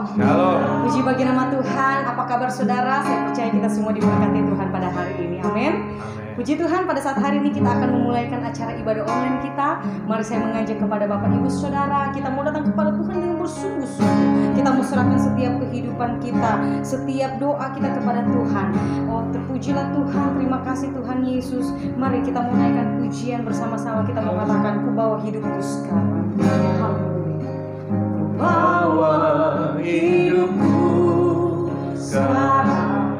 Shalom. Puji bagi nama Tuhan. Apa kabar saudara? Saya percaya kita semua diberkati Tuhan pada hari ini. Amin. Puji Tuhan, pada saat hari ini kita akan memulaikan acara ibadah online kita. Mari saya mengajak kepada Bapak Ibu Saudara, kita mau datang kepada Tuhan dengan bersungguh-sungguh. Kita mau serahkan setiap kehidupan kita, setiap doa kita kepada Tuhan. Oh, terpujilah Tuhan, terima kasih Tuhan Yesus. Mari kita mau naikkan pujian bersama-sama. Kita mau katakan, ku bawa hidupku sekarang. Haleluya. Bawa hidupku sekarang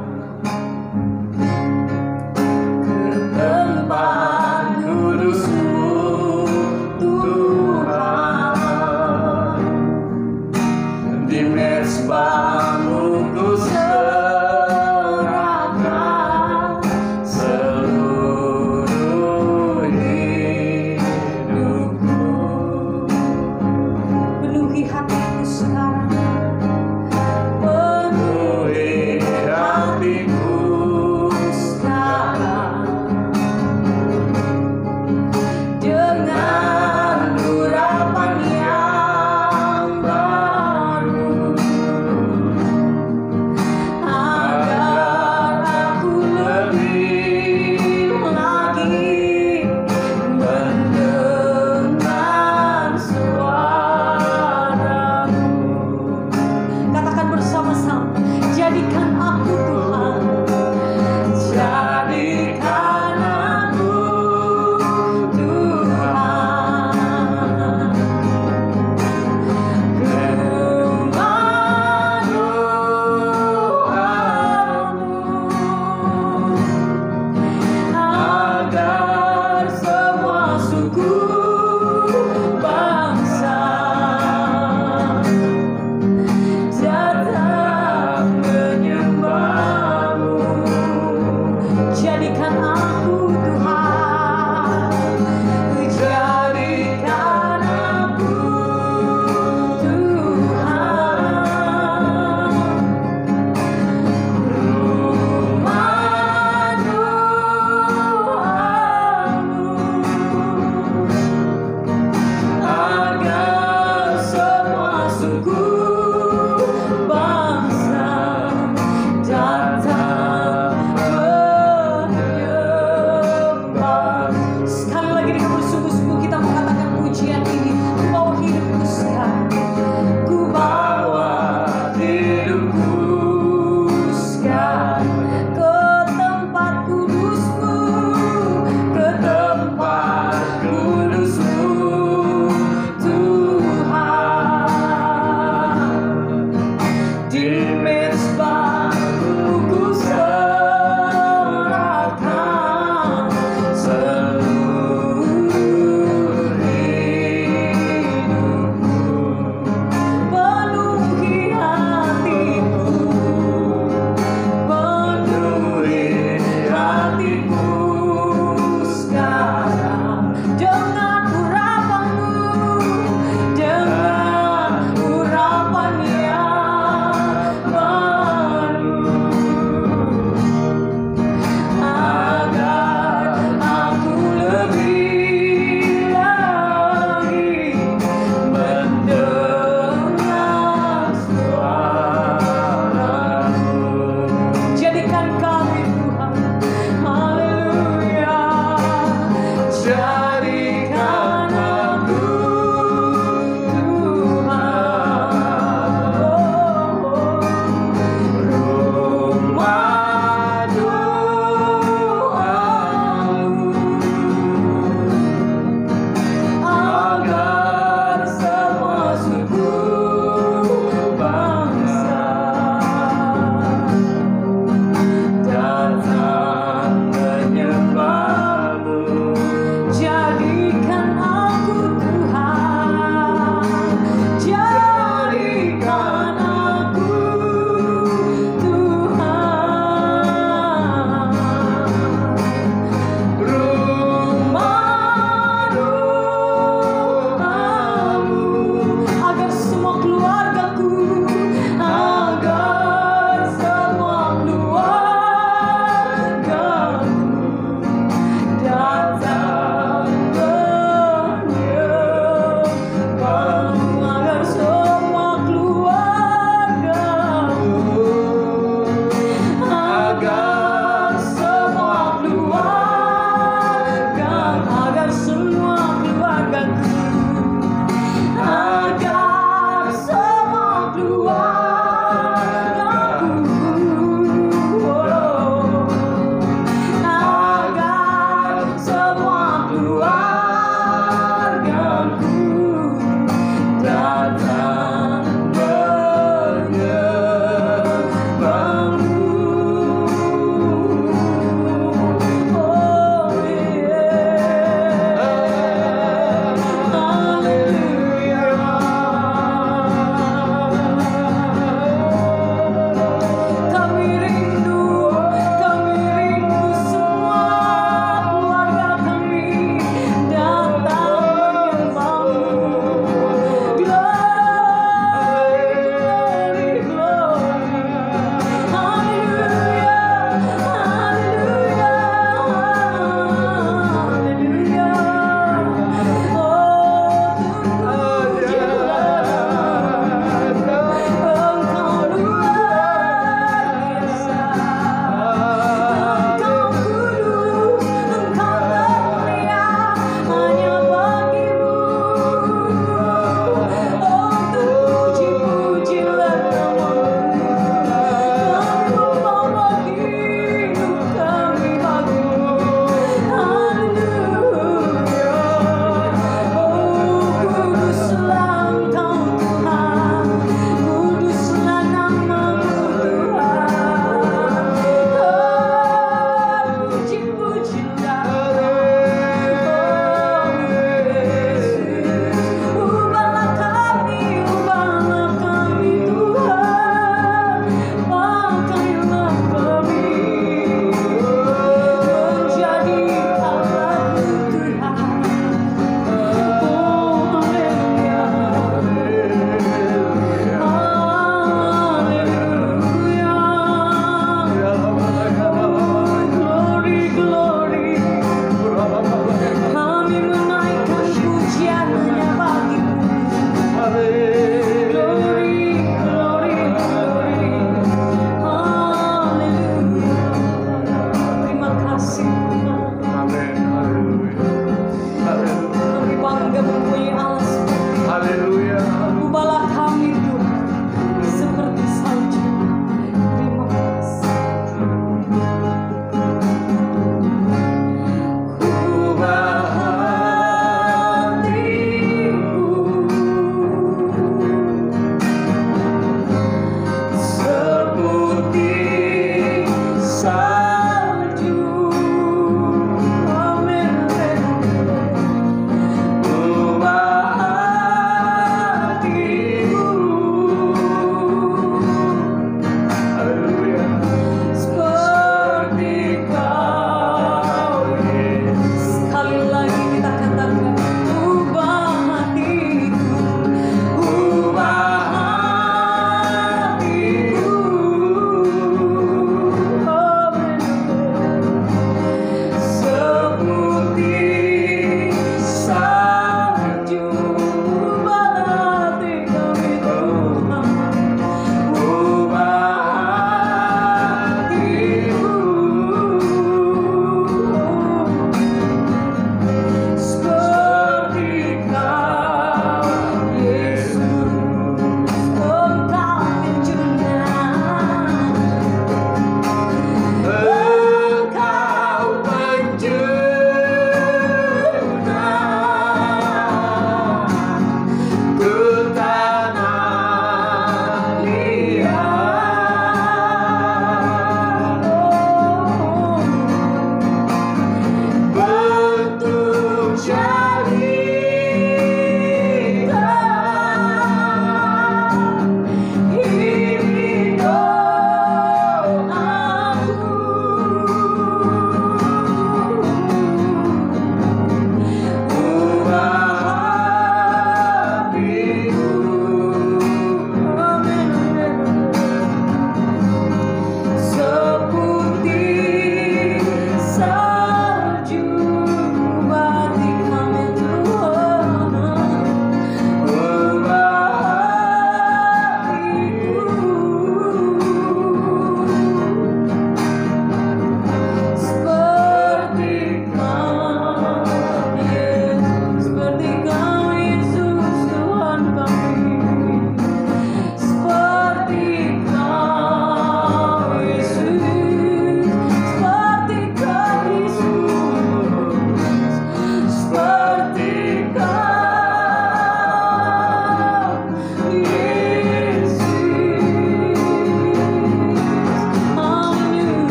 ke tempat kudus-Mu, Tuhan. Di mezbah-Mu ku serahkan seluruh hidupku. Penuhi hatiku sekarang. Penuhi hatiku sekarang dengan urapan yang baru.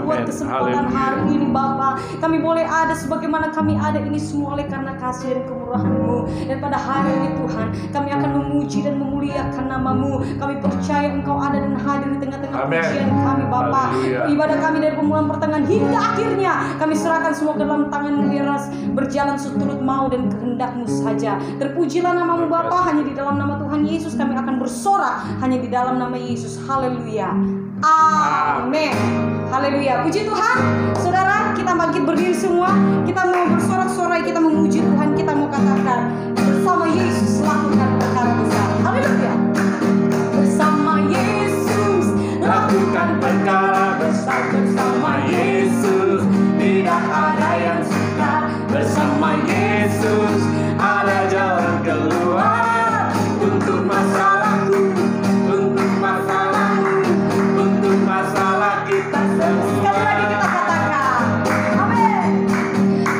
buat Amin. kesempatan Haleluya. hari ini Bapa. Kami boleh ada sebagaimana kami ada ini semua oleh karena kasih dan kemurahan-Mu. Dan pada hari ini Tuhan, kami akan memuji dan memuliakan nama-Mu. Kami percaya Engkau ada dan hadir di tengah-tengah Amin. pujian kami Bapa. Haleluya. Ibadah kami dari permulaan pertengahan hingga akhirnya kami serahkan semua ke dalam tangan-Mu biar berjalan seturut mau dan kehendak-Mu saja. Terpujilah nama-Mu Bapa. Hanya di dalam nama Tuhan Yesus kami akan bersorak. Hanya di dalam nama Yesus. Haleluya. Amin. Haleluya. Puji Tuhan. Saudara, kita bangkit berdiri semua. Kita mau bersorak-sorai, kita memuji Tuhan, kita mau katakan bersama Yesus lakukan perkara besar. Haleluya. Bersama Yesus Lakukan perkara besar bersama Yesus. Tidak ada yang sukar bersama Yesus. Ada jalan keluar untuk masalahku, untuk masalahmu, untuk masalah kita semua. Sekali lagi kita katakan. Amin.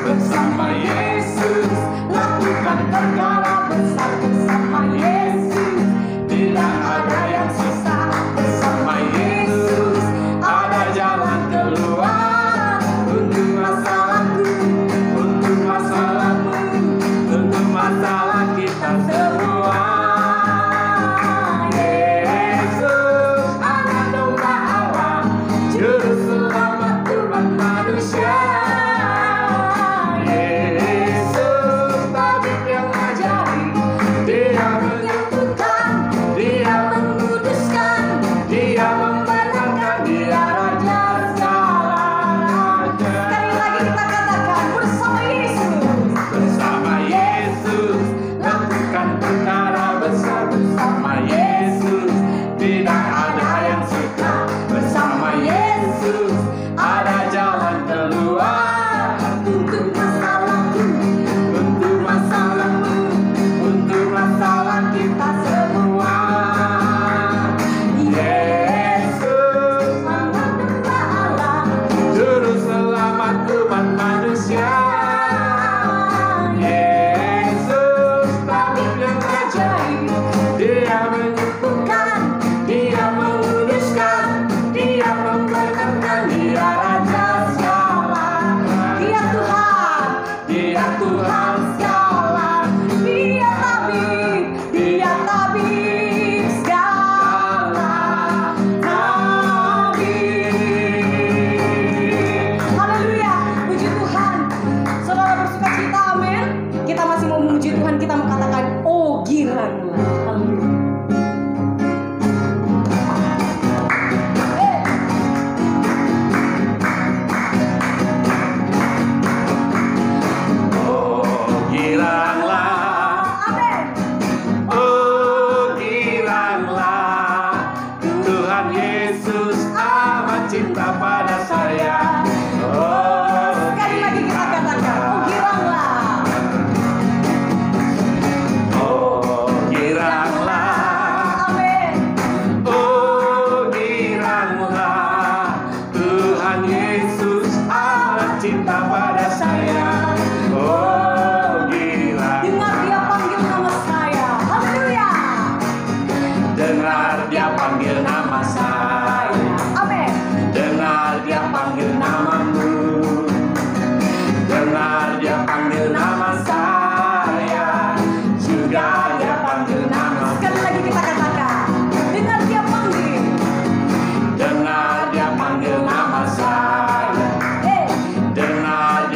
Bersama Yesus lakukan perkara besar bersama Yesus. Tidak ada yang susah bersama Yesus. Ada jalan keluar untuk masalahku, untuk masalahmu, untuk masalah kita semua. Yesus anak domba Allah, juru selamat umat manusia. Yesus tabib yang ajaib, Dia menyembuhkan, Dia menguduskan, Dia membenarkan, Dia Raja segala raja. Sekali lagi kita katakan bersama Yesus. Bersama Yesus lakukan perkara besar bersama Yesus. Tidak ada yang suka bersama Yesus. Ada jalan keluar untuk masalahku, untuk masalahmu, untuk masalah kita semua. Yesus anak domba Allah, juru selamat umat manusia. Yesus tabib yang ajaib, Dia menyembuhkan, Dia menguduskan, Dia membenarkan, Dia Raja segala. Dia Tuhan. Dia Tuhan Segala. Dia tabib. Dia tabib segala. Tabib. Haleluya. Puji Tuhan. Saudara bersuka cita, amin. Kita masih mau memuji Tuhan, kita mau katakan oh giranglah. Haleluya. Oh giranglah, Amin. oh giranglah, Tuhan Yesus amat cinta pada saya. Oh Sekali lagi kita katakan oh giranglah. oh giranglah, Amin. oh giranglah, Tuhan Yesus amat cinta pada saya. Oh girang, Dengar dia panggil nama saya. Haleluya. dengar Dia panggil nama saya, Amin. dengar Dia panggil namamu, dengar Dia panggil nama saya, juga Dia panggil nama. Sekali lagi kita katakan. Dengar dia panggil. Dengar Dia panggil nama saya, dengar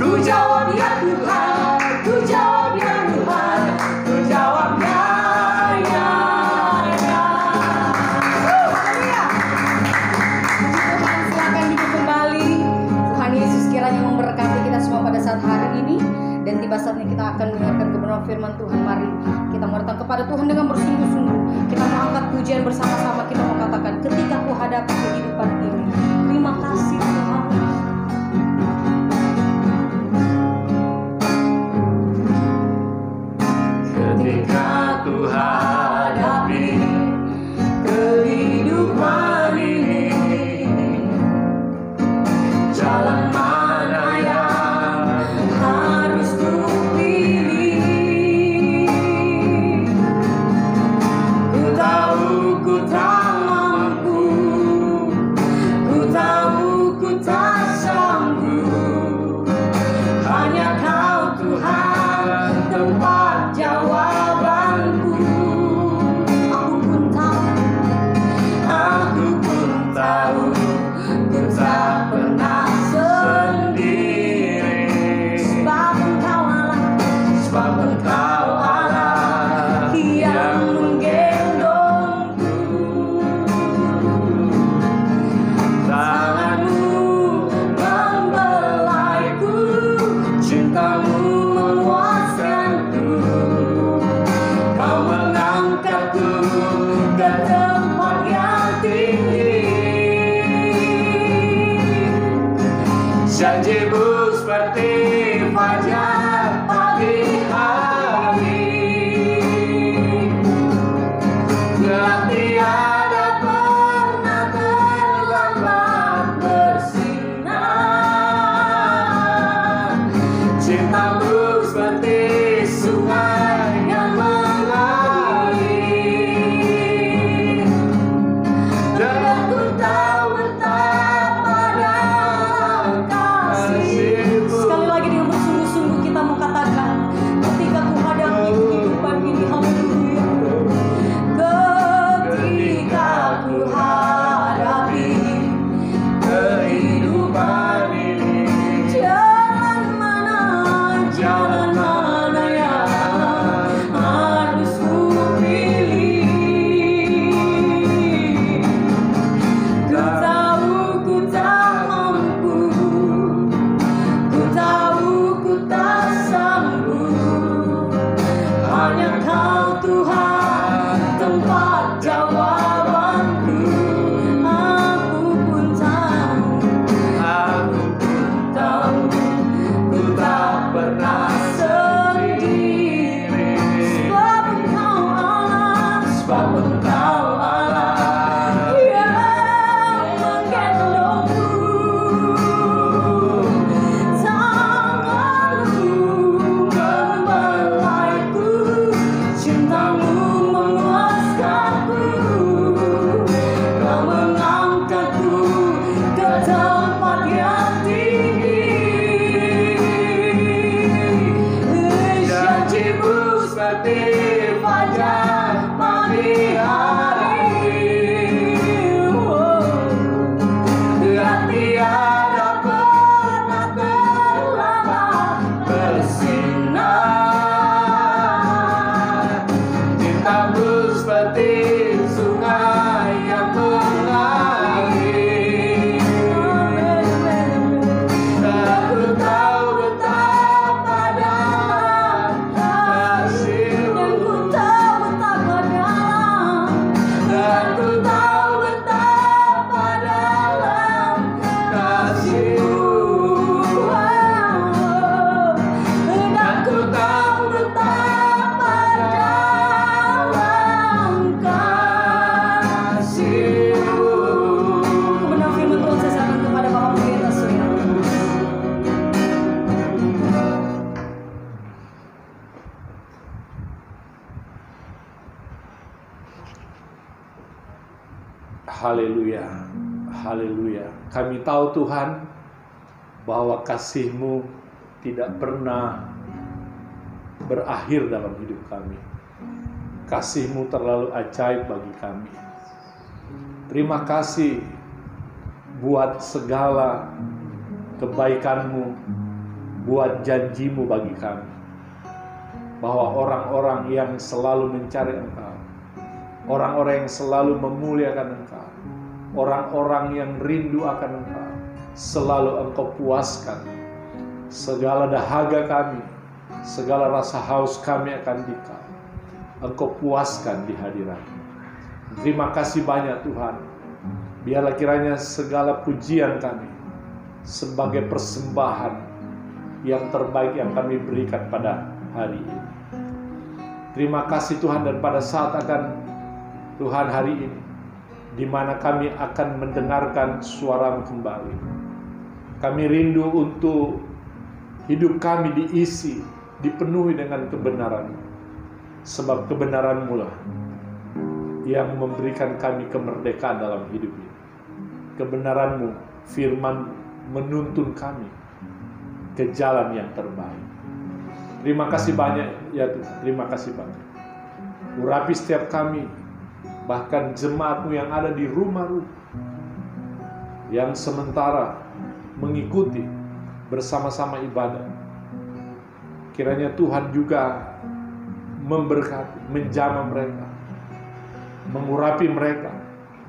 Ku jawab ya Tuhan, ku jawab ya Tuhan, ku jawab ya, ya, ya. Haleluya. Tuhan, silakan duduk kembali. Tuhan Yesus kiranya memberkati kita semua pada saat hari ini. Dan tiba saatnya kita akan mendengarkan kebenaran firman Tuhan. Mari kita mau datang kepada Tuhan dengan bersungguh-sungguh. Kita mau angkat pujian bersama-sama. Kita mau katakan, ketika ku hadapi kehidupan ini, terima kasih Tuhan. Ketika ku hadapi kehidupan ini, jalan mana yang harus ku pilih? Ku tahu ku tak mampu, ku tahu ku tak sanggup. Hanya Kau Tuhan tempat jawabanku. Aku pun tahu ku tak pernah sendiri. Sebab Engkau Allah yang menggendongku. Tanganmu membelaiku, cintamu memuaskanku. Kau mengangkatku ke tempat yang tinggi. Janjimu seperti fajar pagi hari, yang tiada pernah terlambat bersinar. Cintamu seperti sungai yang mengalir, dan aku tahu betapa dalam kasih-Mu. Sekali lagi dengan bersungguh-sungguh kita mau katakan, ketika ku hadapi kehidupan ini, haleluya. Ketika ku hadapi Kehidupan ini, jalan mana yang harus ku pilih. Ku tahu ku tak mampu, ku tahu ku tak sanggup. Hanya Kau Tuhan tempat jawabanku. Aku pun tahu ku tak pernah sendiri. sebab Engkau Allah yang menggendongku. Tanganmu membelaiku, cintamu memuaskanku. Kau mengangkatku ke tempat yang tinggi. Janjimu seperti fajar pagi hari, yang tiada pernah terlambat bersinar. Cintamu seperti sungai yang mengalir. Aku tahu betapa dalam kasih-Mu. Dan ku tahu betapa dalam, Dan ku tahu betapa dalam kasih-Mu. dan ku tahu betapa dalam Kasih-Mu. kebenaran firman Tuhan. Saya serahkan kepada Bapak Pendeta Surya. Haleluya, haleluya. Kami tahu Tuhan bahwa kasih-Mu tidak pernah berakhir dalam hidup kami. Kasih-Mu terlalu ajaib bagi kami. Terima kasih buat segala kebaikan-Mu buat janji-Mu bagi kami, bahwa orang-orang yang selalu mencari Engkau, orang-orang yang selalu memuliakan Engkau, orang-orang yang rindu akan Engkau, selalu Engkau puaskan segala dahaga kami, segala rasa haus kami akan Dikau. Engkau puaskan di hadirat-Mu. Terima kasih banyak Tuhan. Biarlah kiranya segala pujian kami sebagai persembahan yang terbaik yang kami berikan pada hari ini. Terima kasih Tuhan, dan pada saat akan Tuhan hari ini, di mana kami akan mendengarkan suara-Mu kembali, kami rindu untuk hidup kami diisi, dipenuhi dengan kebenaran-Mu, sebab kebenaran-Mu lah yang memberikan kami kemerdekaan dalam hidup ini. Kebenaran-Mu, firman menuntun kami ke jalan yang terbaik. Terima kasih banyak ya Tuhan, terima kasih banyak. Urapi setiap kami, bahkan jemaat-Mu yang ada di rumah-rumah, yang sementara mengikuti bersama-sama ibadah. Kiranya Tuhan juga memberkati, menjamah mereka, mengurapi mereka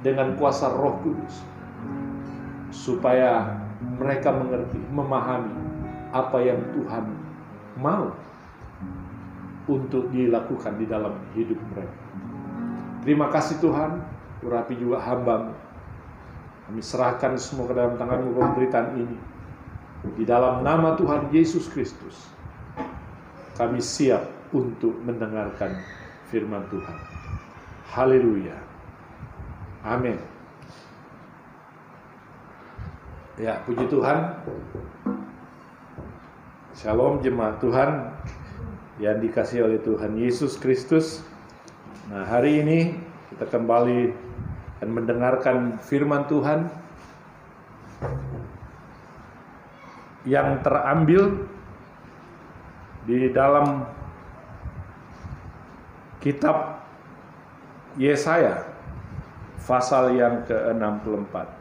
dengan kuasa Roh Kudus, supaya mereka mengerti, memahami apa yang Tuhan mau untuk dilakukan di dalam hidup mereka. Terima kasih Tuhan, urapi juga hamba-Mu. Kami serahkan semua ke dalam tangan-Mu pemberitaan ini. Di dalam nama Tuhan Yesus Kristus, kami siap untuk mendengarkan firman Tuhan. Haleluya. Amin. Ya, puji Tuhan. Shalom jemaat Tuhan yang dikasihi oleh Tuhan Yesus Kristus. Nah, hari ini kita kembali akan mendengarkan firman Tuhan yang terambil di dalam kitab Yesaya pasal yang ke-64.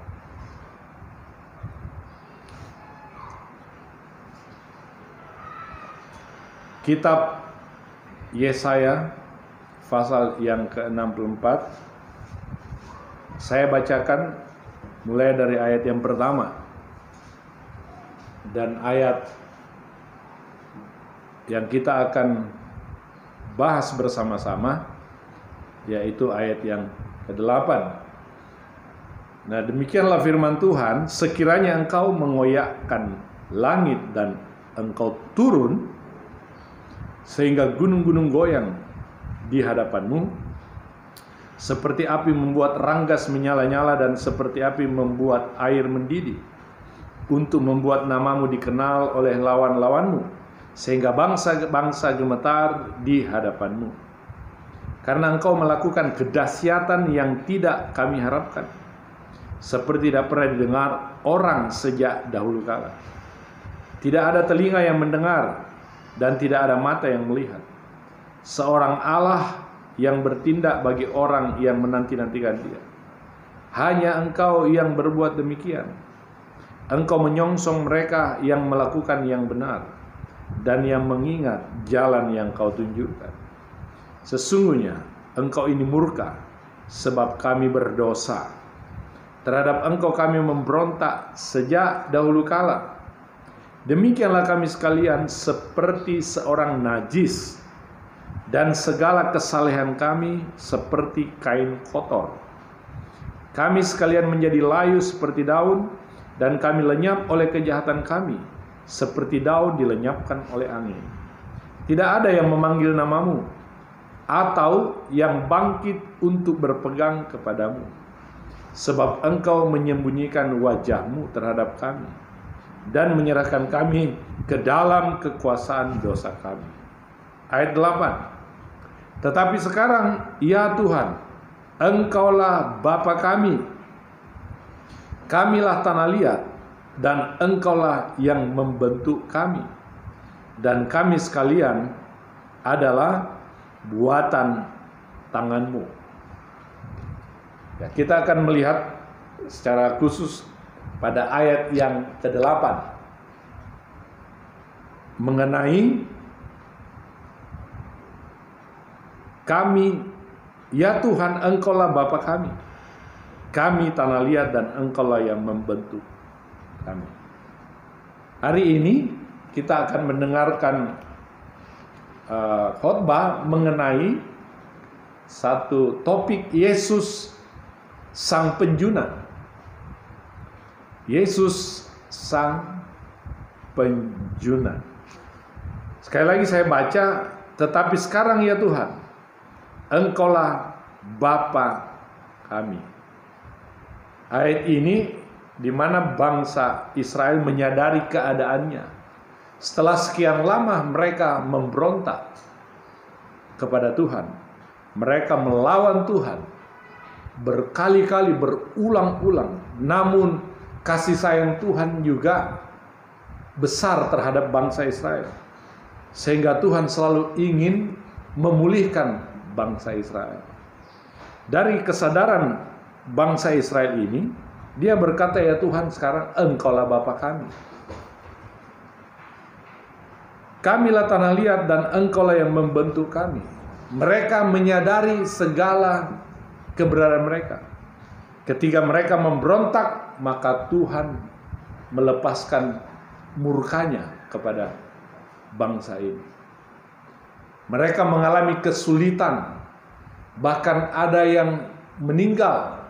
Kitab Yesaya pasal yang ke-64. Saya bacakan mulai dari ayat yang pertama dan ayat yang kita akan bahas bersama-sama, yaitu ayat yang ke-8. Nah, demikianlah firman Tuhan, sekiranya engkau mengoyakkan langit dan engkau turun sehingga gunung-gunung goyang di hadapanmu, seperti api membuat ranggas menyala-nyala dan seperti api membuat air mendidih, untuk membuat namamu dikenal oleh lawan-lawanmu, sehingga bangsa-bangsa gemetar di hadapanmu. Karena engkau melakukan kedahsyatan yang tidak kami harapkan, seperti tidak pernah didengar orang sejak dahulu kala. Tidak ada telinga yang mendengar, dan tidak ada mata yang melihat. Seorang Allah yang bertindak bagi orang yang menanti-nantikan Dia. Hanya Engkau yang berbuat demikian. Engkau menyongsong mereka yang melakukan yang benar dan yang mengingat jalan yang Kau tunjukkan. Sesungguhnya Engkau ini murka sebab kami berdosa. Terhadap Engkau kami memberontak sejak dahulu kala. Demikianlah kami sekalian seperti seorang najis, dan segala kesalehan kami seperti kain kotor. Kami sekalian menjadi layu seperti daun, dan kami lenyap oleh kejahatan kami, seperti daun dilenyapkan oleh angin. Tidak ada yang memanggil namamu, atau yang bangkit untuk berpegang kepadamu, sebab Engkau menyembunyikan wajah-Mu terhadap kami, dan menyerahkan kami ke dalam kekuasaan dosa kami. Ayat 8. Tetapi sekarang, ya Tuhan, Engkaulah Bapa kami. Kamilah tanah liat, dan Engkaulah yang membentuk kami. Dan kami sekalian adalah buatan tangan-Mu. Ya, kita akan melihat secara khusus pada ayat yang ke-8. mengenai kami, ya Tuhan, Engkaulah Bapa kami. Kami tanah liat dan Engkaulah yang membentuk kami. Hari ini kita akan mendengarkan khotbah mengenai satu topik, Yesus Sang Penjuna. Yesus Sang Penjuna. Sekali lagi saya baca, tetapi sekarang ya Tuhan, Engkaulah Bapa kami. Ayat ini di mana bangsa Israel menyadari keadaannya. Setelah sekian lama mereka memberontak kepada Tuhan. Mereka melawan Tuhan berkali-kali, berulang-ulang. Namun kasih sayang Tuhan juga besar terhadap bangsa Israel. Sehingga Tuhan selalu ingin memulihkan bangsa Israel. Dari kesadaran bangsa Israel ini, dia berkata, ya Tuhan, sekarang Engkaulah Bapa kami. Kamilah tanah liat dan Engkaulah yang membentuk kami. Mereka menyadari segala keberadaan mereka. Ketika mereka memberontak, maka Tuhan melepaskan murkanya kepada bangsa ini. Mereka mengalami kesulitan, bahkan ada yang meninggal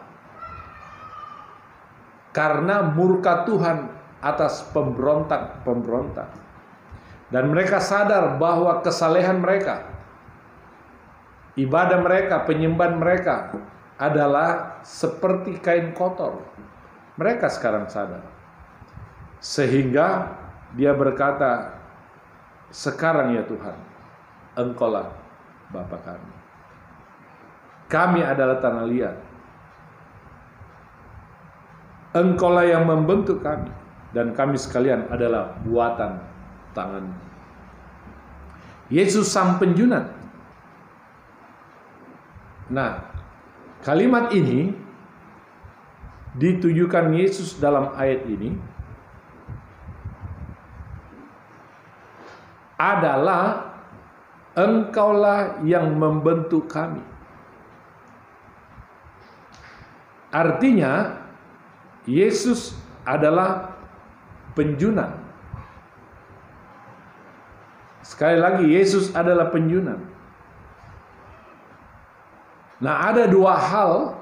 karena murka Tuhan atas pemberontak. Dan mereka sadar bahwa kesalehan mereka, ibadah mereka, penyembahan mereka adalah seperti kain kotor. Mereka sekarang sadar. Sehingga dia berkata, sekarang ya Tuhan, Engkaulah Bapa kami. Kami adalah tanah liat. Engkaulah yang membentuk kami, dan kami sekalian adalah buatan tangan. Yesus Sang Penjuna. Nah, kalimat ini ditujukan Yesus dalam ayat ini adalah Engkaulah yang membentuk kami. Artinya Yesus adalah penjuna. Sekali lagi, Yesus adalah penjuna. Nah, ada dua hal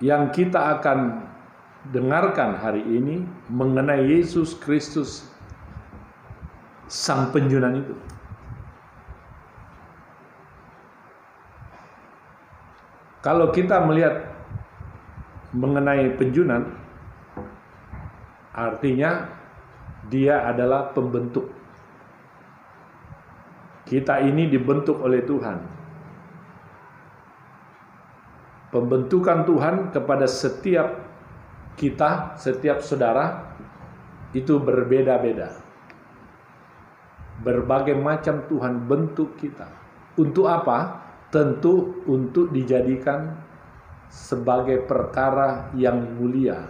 yang kita akan dengarkan hari ini mengenai Yesus Kristus Sang Penjuna itu. Kalau kita melihat mengenai penjunan, artinya dia adalah pembentuk. Kita ini dibentuk oleh Tuhan. Pembentukan Tuhan kepada setiap kita, setiap saudara, itu berbeda-beda. Berbagai macam Tuhan bentuk kita. Untuk apa? Tentu untuk dijadikan sebagai perkara yang mulia.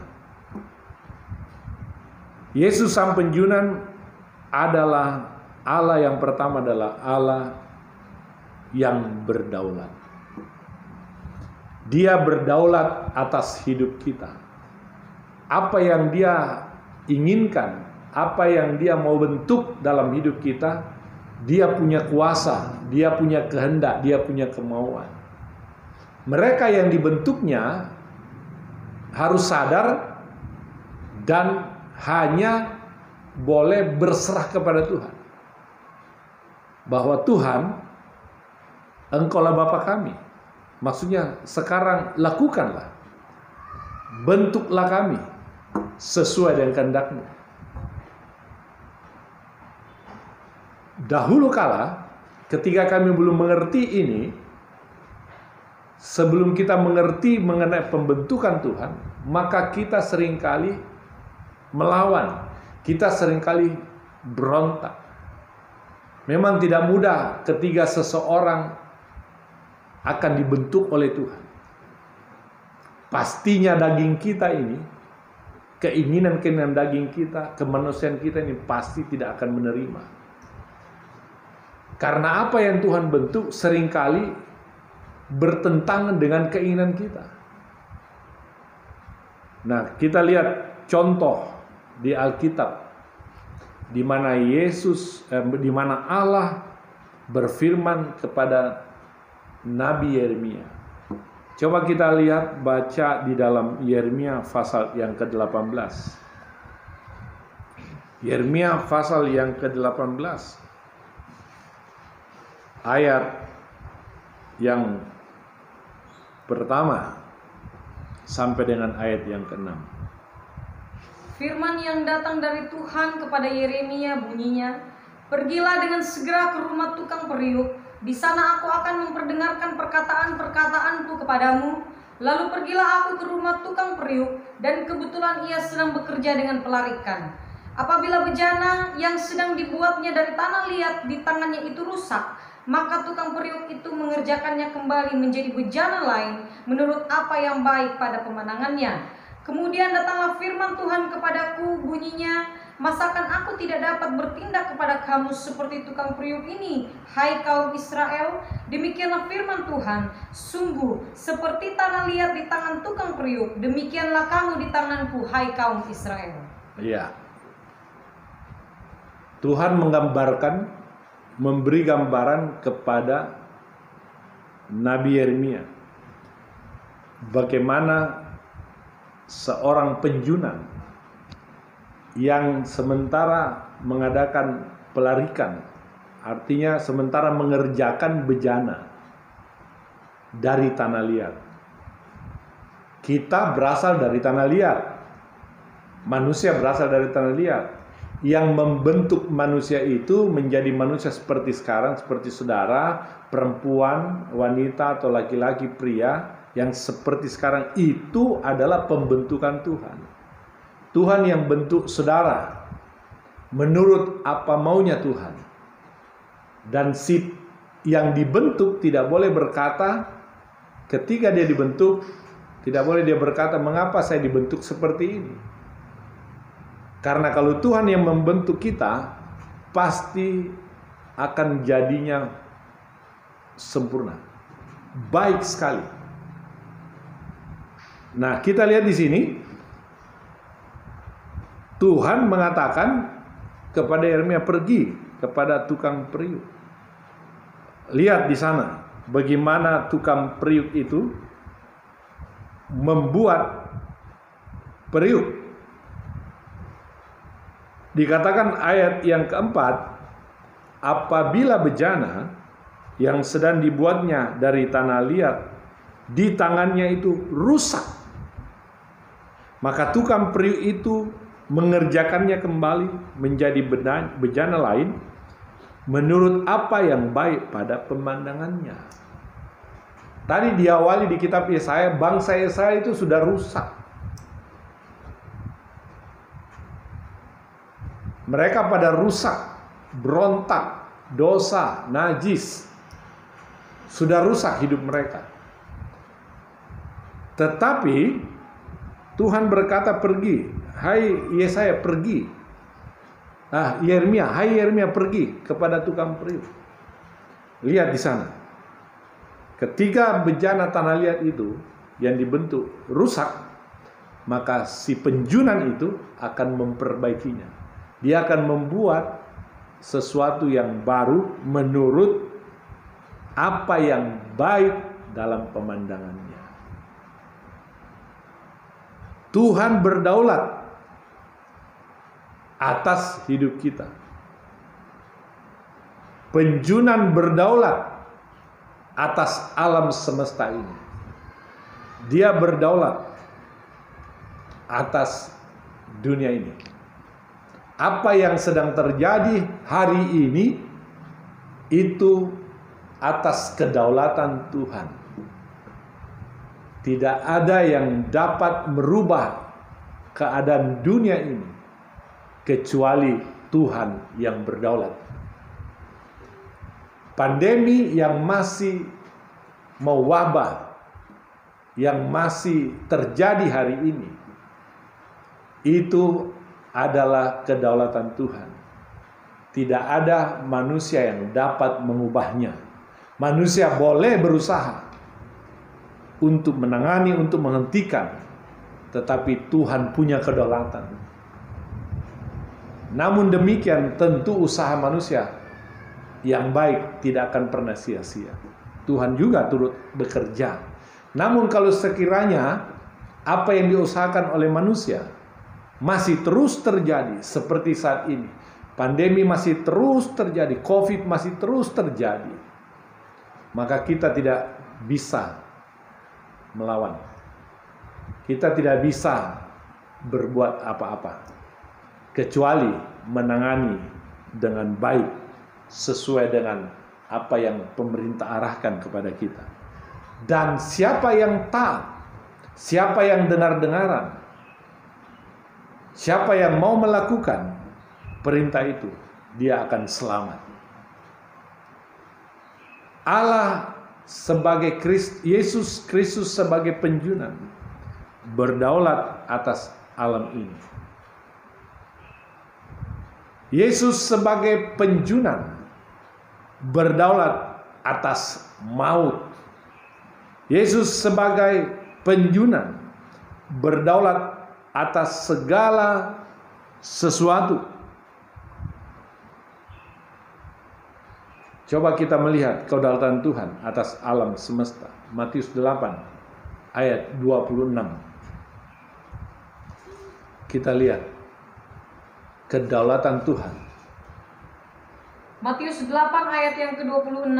Yesus Sang Penjuna adalah Allah yang pertama, adalah Allah yang berdaulat. Dia berdaulat atas hidup kita. Apa yang Dia inginkan, apa yang Dia mau bentuk dalam hidup kita, Dia punya kuasa, Dia punya kehendak, Dia punya kemauan. Mereka yang dibentuknya harus sadar dan hanya boleh berserah kepada Tuhan. Bahwa Tuhan, Engkaulah Bapa kami. Maksudnya sekarang lakukanlah, bentuklah kami sesuai dengan kehendak-Mu. Dahulu kala, ketika kami belum mengerti ini, sebelum kita mengerti mengenai pembentukan Tuhan, maka kita seringkali melawan, kita seringkali berontak. Memang tidak mudah ketika seseorang akan dibentuk oleh Tuhan. Pastinya daging kita ini keinginan-keinginan daging kita, kemanusiaan kita ini pasti tidak akan menerima. Karena apa yang Tuhan bentuk seringkali bertentangan dengan keinginan kita. Nah, kita lihat contoh di Alkitab di mana di mana Allah berfirman kepada Nabi Yeremia. Coba kita lihat, baca di dalam Yeremia pasal yang ke-18. Yeremia pasal yang ke-18 ayat yang pertama sampai dengan ayat yang ke-6. Firman yang datang dari Tuhan kepada Yeremia bunyinya, "Pergilah dengan segera ke rumah tukang periuk. Di sana aku akan memperdengarkan perkataan-perkataanku kepadamu. Lalu pergilah aku ke rumah tukang periuk, dan kebetulan ia sedang bekerja dengan pelarikan. Apabila bejana yang sedang dibuatnya dari tanah liat di tangannya itu rusak, maka tukang periuk itu mengerjakannya kembali menjadi bejana lain menurut apa yang baik pada pemandangannya. Kemudian datanglah firman Tuhan kepadaku, bunyinya, masakan aku tidak dapat bertindak kepada kamu seperti tukang periuk ini, hai kaum Israel? Demikianlah firman Tuhan, sungguh seperti tanah liat di tangan tukang periuk, demikianlah kamu di tanganku, hai kaum Israel." Iya. Tuhan memberi gambaran kepada Nabi Yeremia bagaimana seorang penjunan yang sementara mengadakan pelarikan, artinya sementara mengerjakan bejana dari tanah liat. Kita berasal dari tanah liat, manusia berasal dari tanah liat. Yang membentuk manusia itu menjadi manusia seperti sekarang, seperti saudara, perempuan, wanita atau laki-laki, pria, yang seperti sekarang itu adalah pembentukan Tuhan. Tuhan yang bentuk saudara menurut apa maunya Tuhan. Dan si yang dibentuk tidak boleh berkata, ketika dia dibentuk, tidak boleh dia berkata, "Mengapa saya dibentuk seperti ini?" Karena kalau Tuhan yang membentuk kita, pasti akan jadinya sempurna, baik sekali. Nah, kita lihat di sini Tuhan mengatakan kepada Yeremia, pergi kepada tukang periuk. Lihat di sana bagaimana tukang periuk itu membuat periuk. Dikatakan ayat yang keempat, apabila bejana yang sedang dibuatnya dari tanah liat di tangannya itu rusak, maka tukang periuk itu mengerjakannya kembali menjadi bejana lain menurut apa yang baik pada pemandangannya. Tadi diawali di kitab Yesaya, bangsa Yesaya itu sudah rusak. Mereka pada rusak, berontak, dosa, najis. Sudah rusak hidup mereka. Tetapi Tuhan berkata, pergi, hai Yesaya, pergi. Yeremia, hai Yeremia, pergi kepada tukang periuk. Lihat di sana. Ketika bejana tanah liat itu yang dibentuk rusak, maka si penjunan itu akan memperbaikinya. Dia akan membuat sesuatu yang baru menurut apa yang baik dalam pemandangannya. Tuhan berdaulat atas hidup kita. Penjunan berdaulat atas alam semesta ini. Dia berdaulat atas dunia ini. Apa yang sedang terjadi hari ini itu atas kedaulatan Tuhan. Tidak ada yang dapat merubah keadaan dunia ini kecuali Tuhan yang berdaulat. Pandemi yang masih mewabah, yang masih terjadi hari ini, itu adalah kedaulatan Tuhan. Tidak ada manusia yang dapat mengubahnya. Manusia boleh berusaha untuk menangani, untuk menghentikan, tetapi Tuhan punya kedaulatan. Namun demikian, tentu usaha manusia yang baik tidak akan pernah sia-sia. Tuhan juga turut bekerja. Namun kalau sekiranya apa yang diusahakan oleh manusia masih terus terjadi seperti saat ini, pandemi masih terus terjadi, COVID masih terus terjadi, maka kita tidak bisa melawan. Kita tidak bisa berbuat apa-apa kecuali menangani dengan baik sesuai dengan apa yang pemerintah arahkan kepada kita. Dan siapa yang taat, siapa yang dengar-dengaran, siapa yang mau melakukan perintah itu, dia akan selamat. Allah sebagai Yesus Kristus sebagai penjunan berdaulat atas alam ini. Yesus sebagai penjunan berdaulat atas maut. Yesus sebagai penjunan berdaulat atas segala sesuatu. Coba kita melihat kedaulatan Tuhan atas alam semesta. Matius 8 ayat 26. Kita lihat kedaulatan Tuhan. Matius 8 ayat yang ke-26.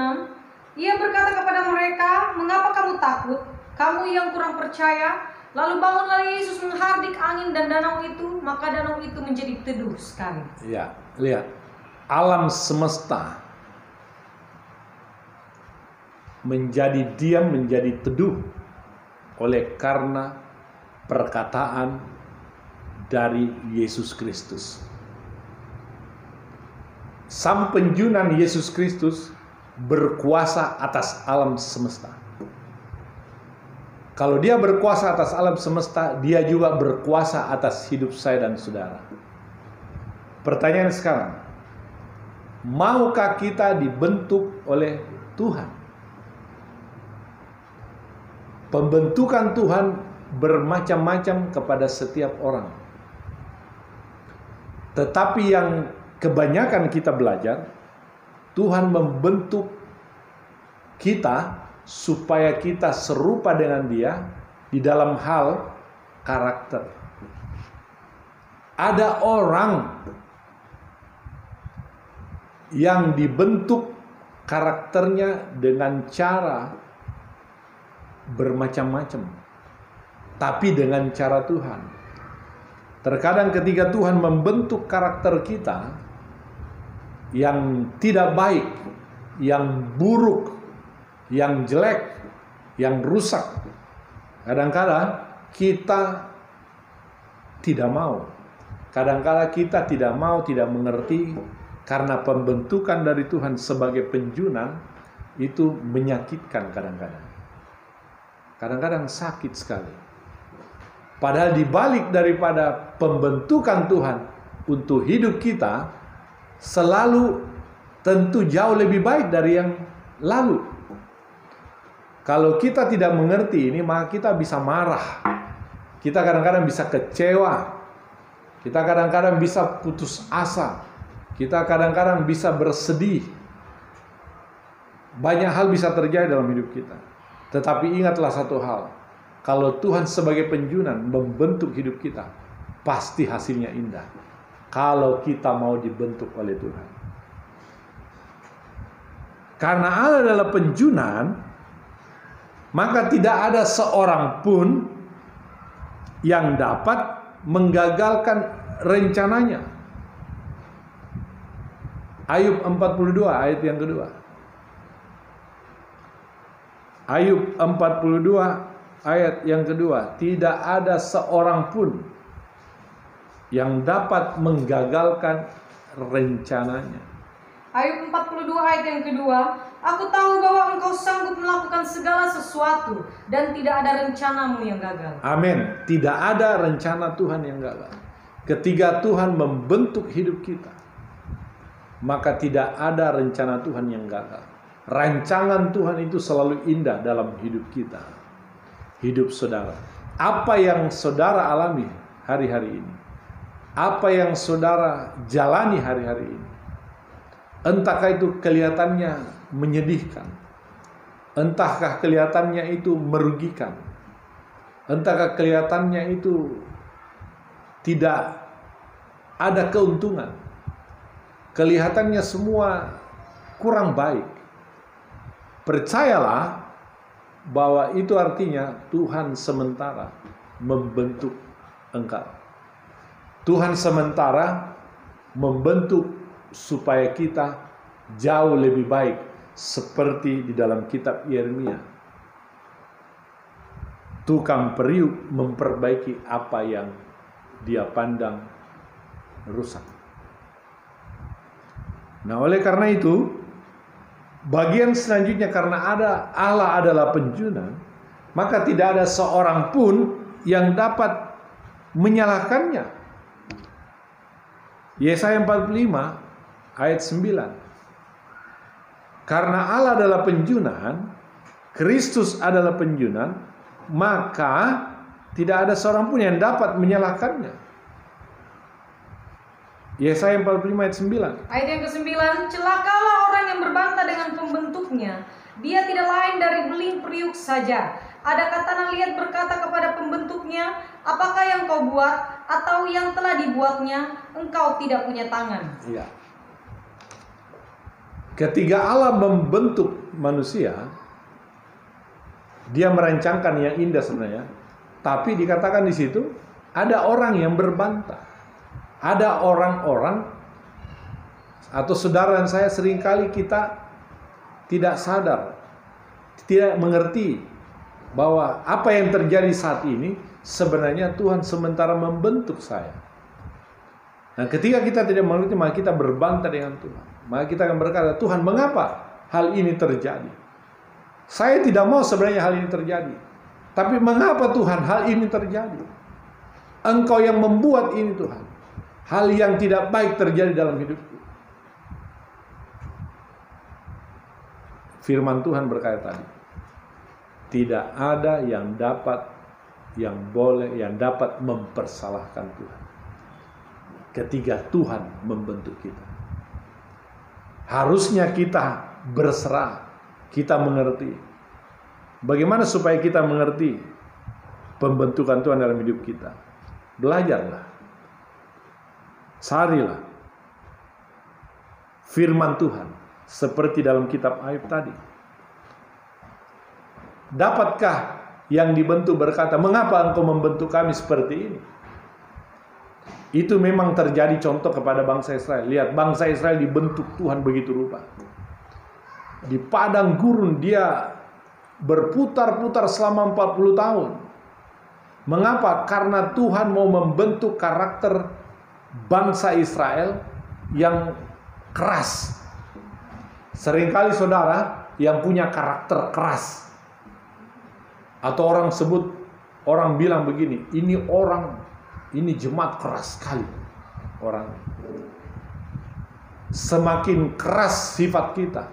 Ia berkata kepada mereka, "Mengapa kamu takut? Kamu yang kurang percaya?" Lalu bangunlah Yesus menghardik angin dan danau itu, maka danau itu menjadi teduh sekali. Ya, lihat. Alam semesta menjadi diam, menjadi teduh oleh karena perkataan dari Yesus Kristus. Sang penjunan Yesus Kristus berkuasa atas alam semesta. Kalau dia berkuasa atas alam semesta, dia juga berkuasa atas hidup saya dan saudara. Pertanyaan sekarang, maukah kita dibentuk oleh Tuhan? Pembentukan Tuhan bermacam-macam kepada setiap orang. Tetapi yang kebanyakan kita belajar, Tuhan membentuk kita supaya kita serupa dengan Dia di dalam hal karakter. Ada orang yang dibentuk karakternya dengan cara bermacam-macam, tapi dengan cara Tuhan. Terkadang ketika Tuhan membentuk karakter kita yang tidak baik, yang buruk, yang jelek, yang rusak, kadang-kadang kita tidak mau. Kadang-kadang kita tidak mau, tidak mengerti, karena pembentukan dari Tuhan sebagai penjunan itu menyakitkan kadang-kadang. Kadang-kadang sakit sekali. Padahal dibalik daripada pembentukan Tuhan untuk hidup kita, selalu tentu jauh lebih baik dari yang lalu. Kalau kita tidak mengerti ini, maka kita bisa marah. Kita kadang-kadang bisa kecewa. Kita kadang-kadang bisa putus asa. Kita kadang-kadang bisa bersedih. Banyak hal bisa terjadi dalam hidup kita. Tetapi ingatlah satu hal. Kalau Tuhan sebagai penjunan membentuk hidup kita, pasti hasilnya indah. Kalau kita mau dibentuk oleh Tuhan. Karena Allah adalah penjunan, maka tidak ada seorang pun yang dapat menggagalkan rencananya. Ayub 42 ayat yang kedua. Ayub 42 ayat yang kedua. Tidak ada seorang pun yang dapat menggagalkan rencananya. Ayub 42 ayat yang kedua. Aku tahu bahwa engkau sanggup melakukan segala sesuatu dan tidak ada rencanamu yang gagal. Amin. Tidak ada rencana Tuhan yang gagal. ketika Tuhan membentuk hidup kita, maka tidak ada rencana Tuhan yang gagal. Rancangan Tuhan itu selalu indah dalam hidup kita, hidup saudara. Apa yang saudara alami hari-hari ini, apa yang saudara jalani hari-hari ini, entahkah itu kelihatannya menyedihkan, entahkah kelihatannya itu merugikan, entahkah kelihatannya itu tidak ada keuntungan, kelihatannya semua kurang baik, percayalah bahwa itu artinya Tuhan sementara membentuk engkau. Tuhan sementara membentuk supaya kita jauh lebih baik, seperti di dalam kitab Yeremia. Tukang periuk memperbaiki apa yang dia pandang rusak. Nah, oleh karena itu, bagian selanjutnya, karena Allah adalah penjunan, maka tidak ada seorang pun yang dapat menyalahkannya. Yesaya 45 ayat 9. Karena Allah adalah penjunan, Kristus adalah penjunan, maka tidak ada seorang pun yang dapat menyalahkannya. Yesaya 45 ayat 9. Ayat yang ke-9, celakalah orang yang berbantah dengan pembentuknya. Dia tidak lain dari beling periuk saja. Adakah tanah liat berkata kepada pembentuknya, apakah yang kau buat? Atau yang telah dibuatnya, engkau tidak punya tangan. Iya. Ketika Allah membentuk manusia, dia merancangkan yang indah sebenarnya. Tapi dikatakan di situ, ada orang yang berbantah. Ada orang-orang atau saudara dan saya, seringkali kita tidak sadar, tidak mengerti bahwa apa yang terjadi saat ini sebenarnya Tuhan sementara membentuk saya. Nah, ketika kita tidak mengerti, maka kita berbantah dengan Tuhan. Maka kita akan berkata, Tuhan, mengapa hal ini terjadi? Saya tidak mau sebenarnya hal ini terjadi. Tapi mengapa Tuhan hal ini terjadi? Engkau yang membuat ini, Tuhan. Hal yang tidak baik terjadi dalam hidupku. Firman Tuhan berkata tadi, tidak ada yang dapat mempersalahkan Tuhan ketika Tuhan membentuk kita. Harusnya kita berserah, kita mengerti. Bagaimana supaya kita mengerti pembentukan Tuhan dalam hidup kita? Belajarlah. Carilah firman Tuhan seperti dalam kitab Ayub tadi. Dapatkah yang dibentuk berkata, mengapa engkau membentuk kami seperti ini? Itu memang terjadi contoh kepada bangsa Israel. Lihat, bangsa Israel dibentuk Tuhan begitu rupa. Di padang gurun dia berputar-putar selama 40 tahun. Mengapa? Karena Tuhan mau membentuk karakter bangsa Israel yang keras. Seringkali saudara yang punya karakter keras, atau orang bilang begini, ini jemaat keras sekali orang. Semakin keras sifat kita,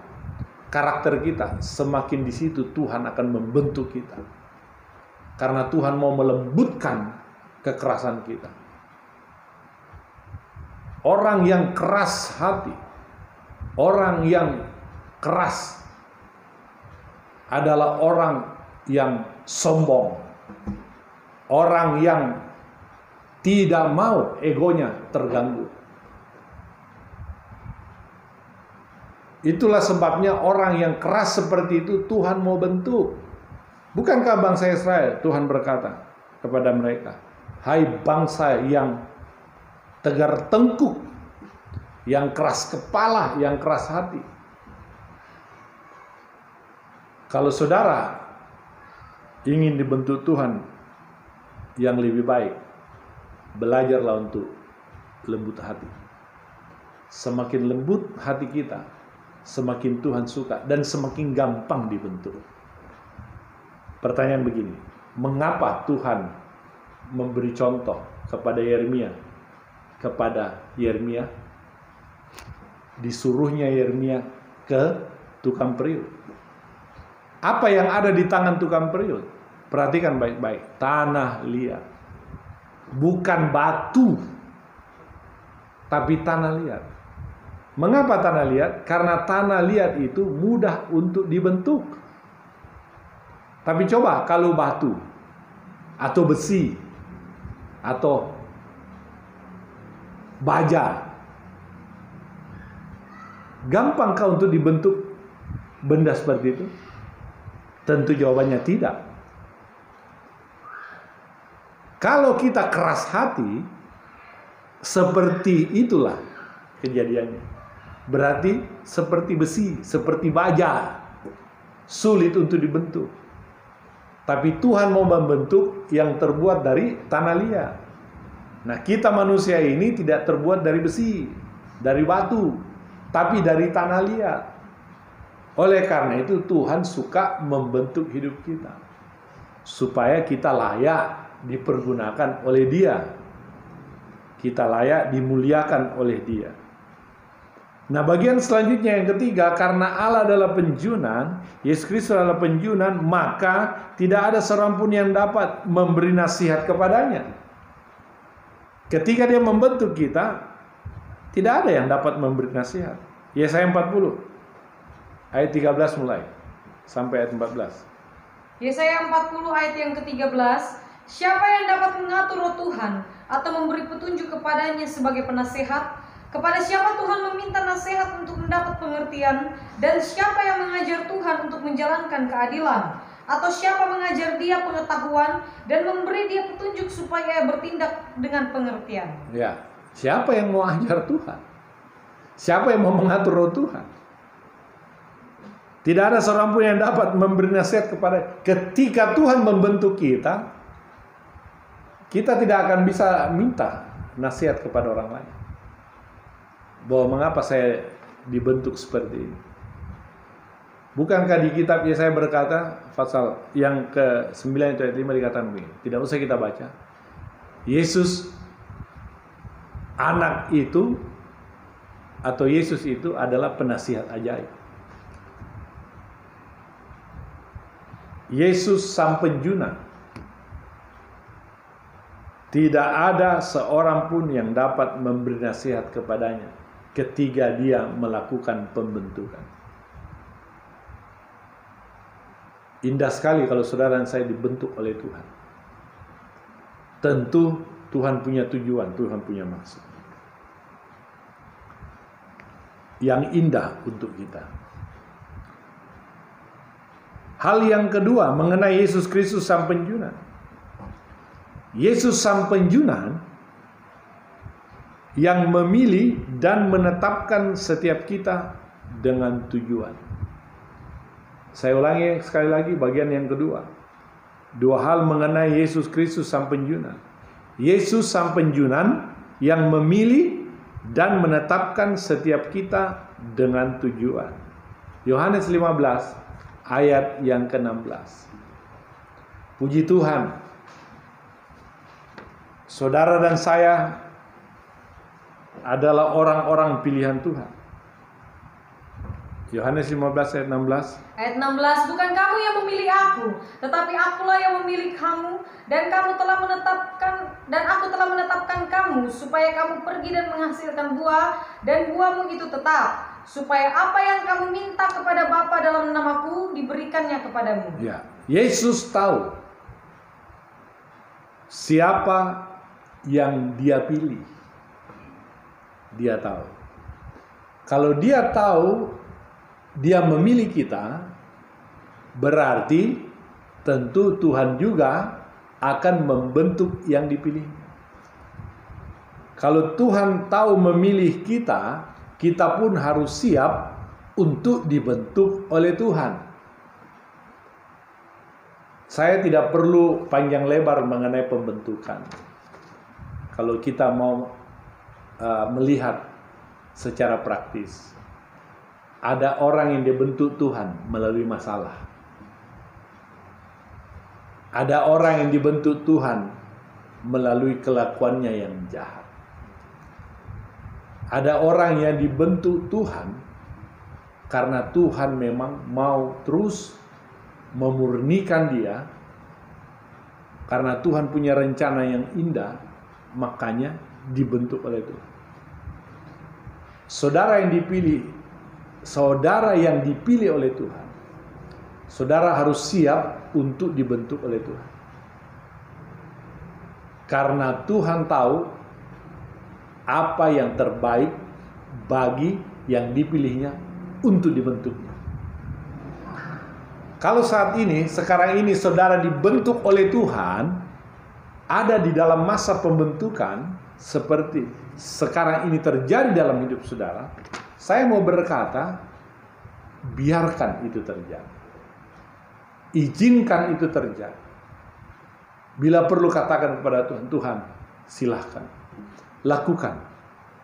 karakter kita, semakin di situ Tuhan akan membentuk kita. Karena Tuhan mau melembutkan kekerasan kita. Orang yang keras hati, orang yang keras adalah orang yang sombong, orang yang tidak mau egonya terganggu. Itulah sebabnya orang yang keras seperti itu Tuhan mau bentuk. Bukankah bangsa Israel, Tuhan berkata kepada mereka, hai bangsa yang tegar tengkuk, yang keras kepala, yang keras hati. Kalau saudara ingin dibentuk Tuhan yang lebih baik, belajarlah untuk lembut hati. Semakin lembut hati kita, semakin Tuhan suka dan semakin gampang dibentuk. Pertanyaan begini, mengapa Tuhan memberi contoh kepada Yeremia kepada Yeremia? Disuruhnya Yeremia ke tukang periuk. Apa yang ada di tangan tukang periuk? Perhatikan baik-baik. Tanah liat. Bukan batu, tapi tanah liat. Mengapa tanah liat? Karena tanah liat itu mudah untuk dibentuk. Tapi coba kalau batu atau besi atau baja, gampang kah untuk dibentuk benda seperti itu? Tentu jawabannya tidak. Kalau kita keras hati, seperti itulah kejadiannya. Berarti seperti besi, seperti baja, sulit untuk dibentuk. Tapi Tuhan mau membentuk yang terbuat dari tanah liat. Nah, kita manusia ini tidak terbuat dari besi, dari batu, tapi dari tanah liat. Oleh karena itu Tuhan suka membentuk hidup kita supaya kita layak dipergunakan oleh Dia. Kita layak dimuliakan oleh Dia. Nah, bagian selanjutnya yang ketiga, karena Allah adalah penjunan, Yesus Kristus adalah penjunan, maka tidak ada seorang pun yang dapat memberi nasihat kepadanya. Ketika Dia membentuk kita, tidak ada yang dapat memberi nasihat. Yesaya 40 ayat 13 mulai sampai ayat 14. Yesaya 40 ayat yang ke-13. Siapa yang dapat mengatur roh Tuhan atau memberi petunjuk kepadanya sebagai penasehat? Kepada siapa Tuhan meminta nasihat untuk mendapat pengertian? Dan siapa yang mengajar Tuhan untuk menjalankan keadilan? Atau siapa mengajar dia pengetahuan dan memberi dia petunjuk supaya bertindak dengan pengertian? Ya, siapa yang mau ajar Tuhan? Siapa yang mau mengatur roh Tuhan? Tidak ada seorang pun yang dapat memberi nasihat kepada. Ketika Tuhan membentuk kita, kita tidak akan bisa minta nasihat kepada orang lain. Bahwa mengapa saya dibentuk seperti ini? Bukankah di kitab Yesaya berkata, pasal yang ke-9 ayat 5 dikatakan begini. Tidak usah kita baca. Yesus anak itu atau Yesus itu adalah penasihat ajaib. Yesus sang penjunan. Tidak ada seorang pun yang dapat memberi nasihat kepadanya ketika dia melakukan pembentukan. Indah sekali kalau saudara dan saya dibentuk oleh Tuhan. Tentu Tuhan punya tujuan, Tuhan punya maksud yang indah untuk kita. Hal yang kedua mengenai Yesus Kristus sang penjunan. Yesus sang penjunan yang memilih dan menetapkan setiap kita dengan tujuan. Saya ulangi sekali lagi bagian yang kedua. Dua hal mengenai Yesus Kristus sang penjunan. Yesus sang penjunan yang memilih dan menetapkan setiap kita dengan tujuan. Yohanes 15 ayat yang ke-16. Puji Tuhan, saudara dan saya adalah orang-orang pilihan Tuhan. Yohanes 15 ayat 16. Ayat 16, bukan kamu yang memilih aku, tetapi akulah yang memilih kamu, dan aku telah menetapkan kamu supaya kamu pergi dan menghasilkan buah, dan buahmu itu tetap, supaya apa yang kamu minta kepada Bapa dalam namaku diberikannya kepadamu. Ya, Yesus tahu siapa yang Dia pilih. Dia tahu. Kalau Dia tahu Dia memilih kita, berarti tentu Tuhan juga akan membentuk yang dipilih. Kalau Tuhan tahu memilih kita, kita pun harus siap untuk dibentuk oleh Tuhan. Saya tidak perlu panjang lebar mengenai pembentukan. Kalau kita mau melihat secara praktis, ada orang yang dibentuk Tuhan melalui masalah. Ada orang yang dibentuk Tuhan melalui kelakuannya yang jahat. Ada orang yang dibentuk Tuhan karena Tuhan memang mau terus memurnikan dia. Karena Tuhan punya rencana yang indah, makanya dibentuk oleh Tuhan. Saudara yang dipilih oleh Tuhan, saudara harus siap untuk dibentuk oleh Tuhan. Karena Tuhan tahu apa yang terbaik bagi yang dipilihnya untuk dibentuknya. Kalau sekarang ini saudara dibentuk oleh Tuhan, ada di dalam masa pembentukan seperti sekarang ini terjadi dalam hidup saudara, saya mau berkata, biarkan itu terjadi. Izinkan itu terjadi. Bila perlu katakan kepada Tuhan, Tuhan silahkan lakukan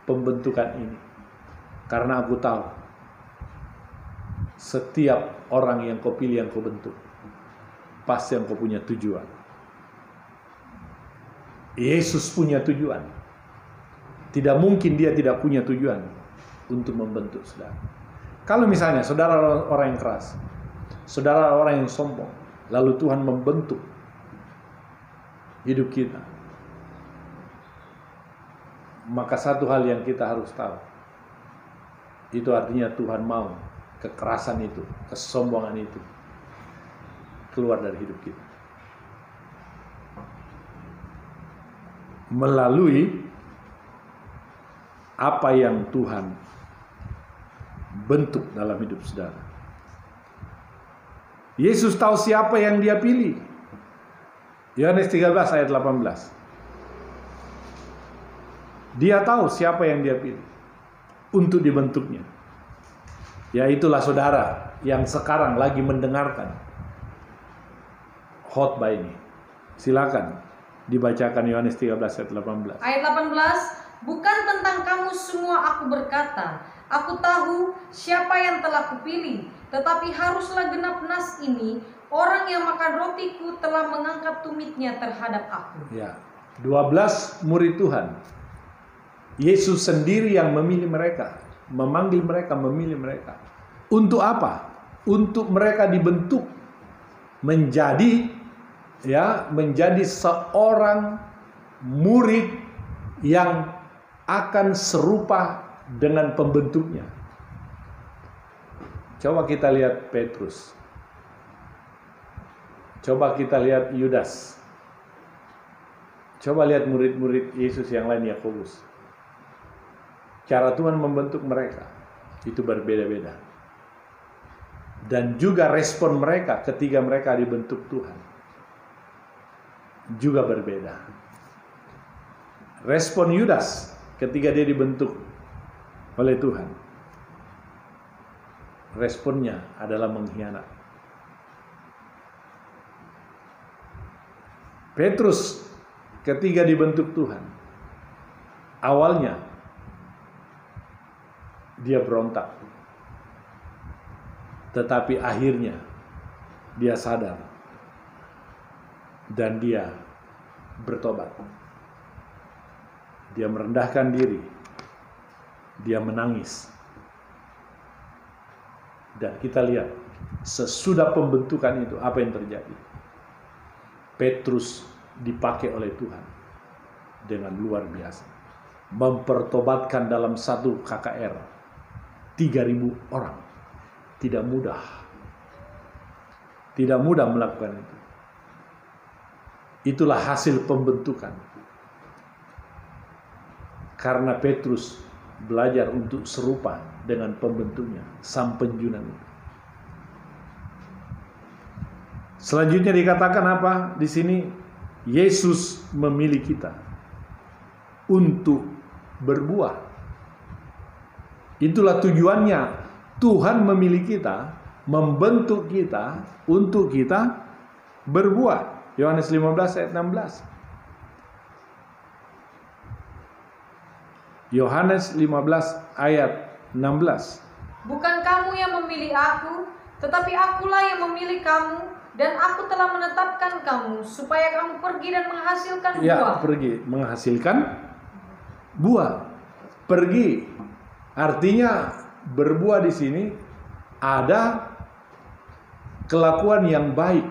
pembentukan ini. Karena aku tahu setiap orang yang kau pilih, yang kau bentuk, pasti yang kau punya tujuan. Yesus punya tujuan. Tidak mungkin dia tidak punya tujuan untuk membentuk saudara. Kalau misalnya saudara orang yang keras, saudara orang yang sombong, lalu Tuhan membentuk hidup kita, maka satu hal yang kita harus tahu, itu artinya Tuhan mau kekerasan itu, kesombongan itu keluar dari hidup kita. Melalui apa yang Tuhan bentuk dalam hidup saudara. Yesus tahu siapa yang dia pilih. Yohanes 13 ayat 18. Dia tahu siapa yang dia pilih untuk dibentuknya. Ya, itulah saudara yang sekarang lagi mendengarkan khotbah ini. Silakan dibacakan Yohanes 13 ayat 18. Ayat 18, bukan tentang kamu semua aku berkata, aku tahu siapa yang telah kupilih, tetapi haruslah genap nas ini, orang yang makan rotiku telah mengangkat tumitnya terhadap aku. Ya, 12 murid Tuhan. Yesus sendiri yang memilih mereka, memanggil mereka, memilih mereka. Untuk apa? Untuk mereka dibentuk menjadi seorang murid yang akan serupa dengan pembentuknya. Coba kita lihat Petrus. Coba kita lihat Yudas. Coba lihat murid-murid Yesus yang lain, Yakobus. Cara Tuhan membentuk mereka itu berbeda-beda. Dan juga respon mereka ketika mereka dibentuk Tuhan juga berbeda. Respon Yudas ketika dia dibentuk oleh Tuhan, responnya adalah mengkhianat. Petrus ketika dibentuk Tuhan, awalnya dia berontak, tetapi akhirnya dia sadar dan dia bertobat. Dia merendahkan diri, dia menangis. Dan kita lihat sesudah pembentukan itu apa yang terjadi. Petrus dipakai oleh Tuhan dengan luar biasa, mempertobatkan dalam satu KKR 3.000 orang. Tidak mudah melakukan itu. Itulah hasil pembentukan. Karena Petrus belajar untuk serupa dengan pembentuknya, sang penjunan itu. Selanjutnya dikatakan apa di sini? Yesus memilih kita untuk berbuah. Itulah tujuannya. Tuhan memilih kita, membentuk kita untuk kita berbuah. Yohanes 15 ayat 16. Yohanes 15 ayat 16. Bukan kamu yang memilih aku, tetapi akulah yang memilih kamu, dan aku telah menetapkan kamu supaya kamu pergi dan menghasilkan buah. Ya, pergi menghasilkan buah. Pergi. Artinya berbuah di sini ada kelakuan yang baik.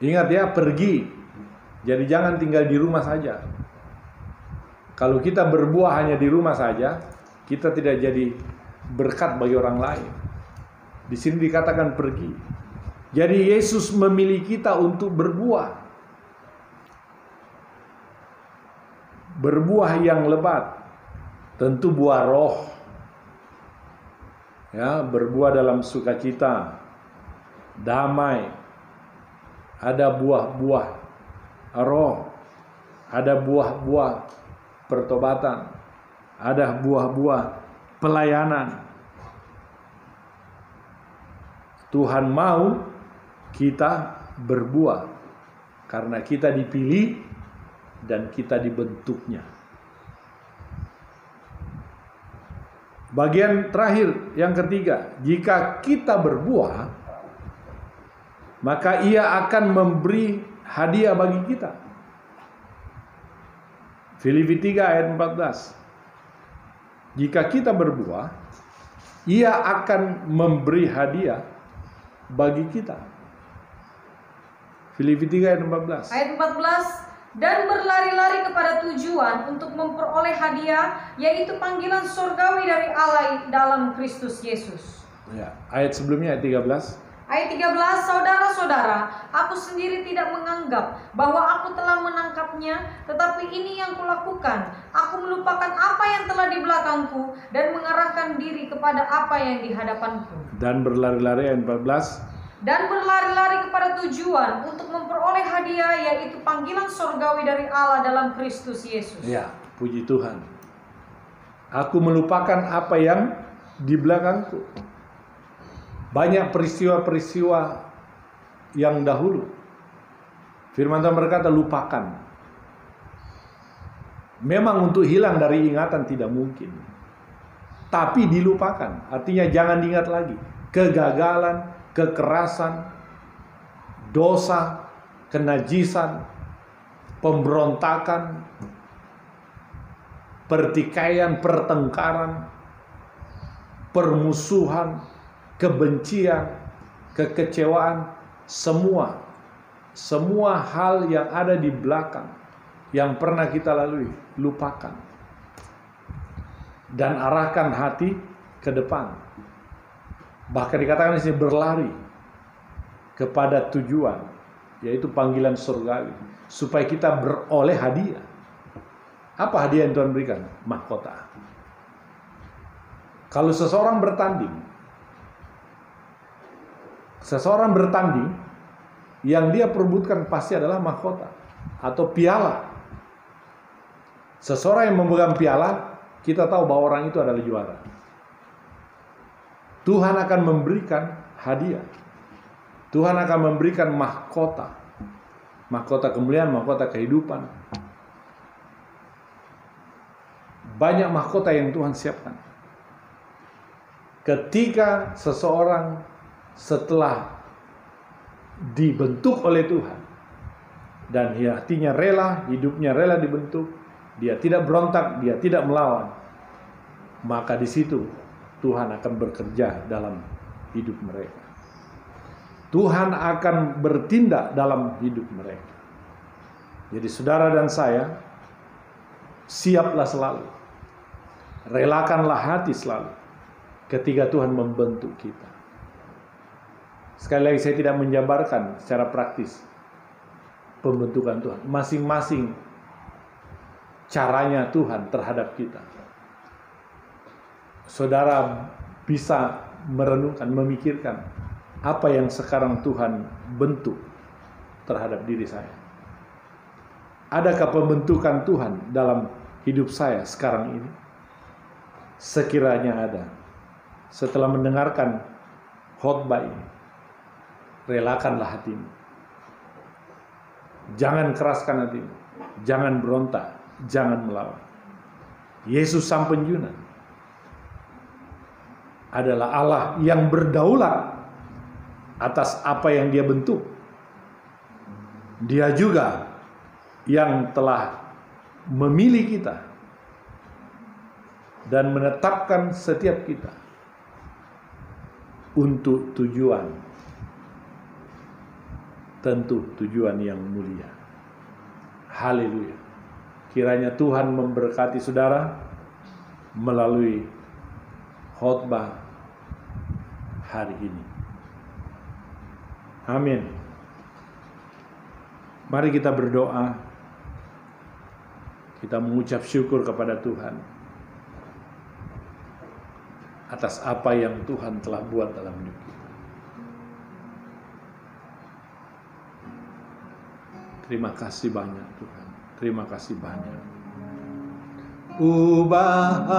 Ingat ya, pergi. Jadi jangan tinggal di rumah saja. Kalau kita berbuah hanya di rumah saja, kita tidak jadi berkat bagi orang lain. Di sini dikatakan pergi. Jadi Yesus memilih kita untuk berbuah. Berbuah yang lebat. Tentu buah roh. Ya, berbuah dalam sukacita, damai. Ada buah-buah roh. Ada buah-buah pertobatan. Ada buah-buah pelayanan. Tuhan mau kita berbuah karena kita dipilih dan kita dibentuknya. Bagian terakhir yang ketiga, jika kita berbuah, maka Ia akan memberi hadiah bagi kita. Filipi 3 ayat 14. Jika kita berbuah, Ia akan memberi hadiah bagi kita. Filipi 3 ayat 14. Ayat 14. Dan berlari-lari kepada tujuan untuk memperoleh hadiah, yaitu panggilan surgawi dari Allah dalam Kristus Yesus. Ya, ayat sebelumnya ayat 13. Ayat 13, saudara-saudara, aku sendiri tidak menganggap bahwa aku telah menangkapnya, tetapi ini yang kulakukan. Aku melupakan apa yang telah di belakangku dan mengarahkan diri kepada apa yang di hadapanku. Dan berlari-lari ayat 14. Dan berlari-lari kepada tujuan untuk memperoleh hadiah, yaitu panggilan surgawi dari Allah dalam Kristus Yesus. Ya, puji Tuhan. Aku melupakan apa yang di belakangku. Banyak peristiwa-peristiwa yang dahulu. Firman Tuhan berkata, lupakan. Memang untuk hilang dari ingatan tidak mungkin. Tapi dilupakan. Artinya jangan diingat lagi. Kegagalan, kekerasan, dosa, kenajisan, pemberontakan, pertikaian, pertengkaran, permusuhan, kebencian, kekecewaan, semua hal yang ada di belakang yang pernah kita lalui, lupakan. Dan arahkan hati ke depan. Bahkan dikatakan di sini berlari kepada tujuan, yaitu panggilan surgawi, supaya kita beroleh hadiah. Apa hadiah yang Tuhan berikan? Mahkota. Kalau seseorang bertanding, yang dia perebutkan pasti adalah mahkota atau piala. Seseorang yang memegang piala, kita tahu bahwa orang itu adalah juara. Tuhan akan memberikan hadiah. Tuhan akan memberikan mahkota. Mahkota kemuliaan, mahkota kehidupan. Banyak mahkota yang Tuhan siapkan. Ketika seseorang setelah dibentuk oleh Tuhan dan hatinya rela, hidupnya rela dibentuk, dia tidak berontak, dia tidak melawan, maka di situ Tuhan akan bekerja dalam hidup mereka. Tuhan akan bertindak dalam hidup mereka. Jadi saudara dan saya, siaplah selalu. Relakanlah hati selalu ketika Tuhan membentuk kita. Sekali lagi saya tidak menjabarkan secara praktis pembentukan Tuhan. Masing-masing caranya Tuhan terhadap kita. Saudara bisa merenungkan, memikirkan apa yang sekarang Tuhan bentuk terhadap diri saya. Adakah pembentukan Tuhan dalam hidup saya sekarang ini? Sekiranya ada, setelah mendengarkan khotbah ini, relakanlah hatimu. Jangan keraskan hatimu, jangan berontak, jangan melawan. Yesus Sang Penjuna adalah Allah yang berdaulat atas apa yang Dia bentuk. Dia juga yang telah memilih kita dan menetapkan setiap kita untuk tujuan, tentu tujuan yang mulia. Haleluya. Kiranya Tuhan memberkati saudara melalui khotbah hari ini. Amin. Mari kita berdoa. Kita mengucap syukur kepada Tuhan atas apa yang Tuhan telah buat dalam hidup kita. Terima kasih banyak Tuhan. Terima kasih banyak. Ubah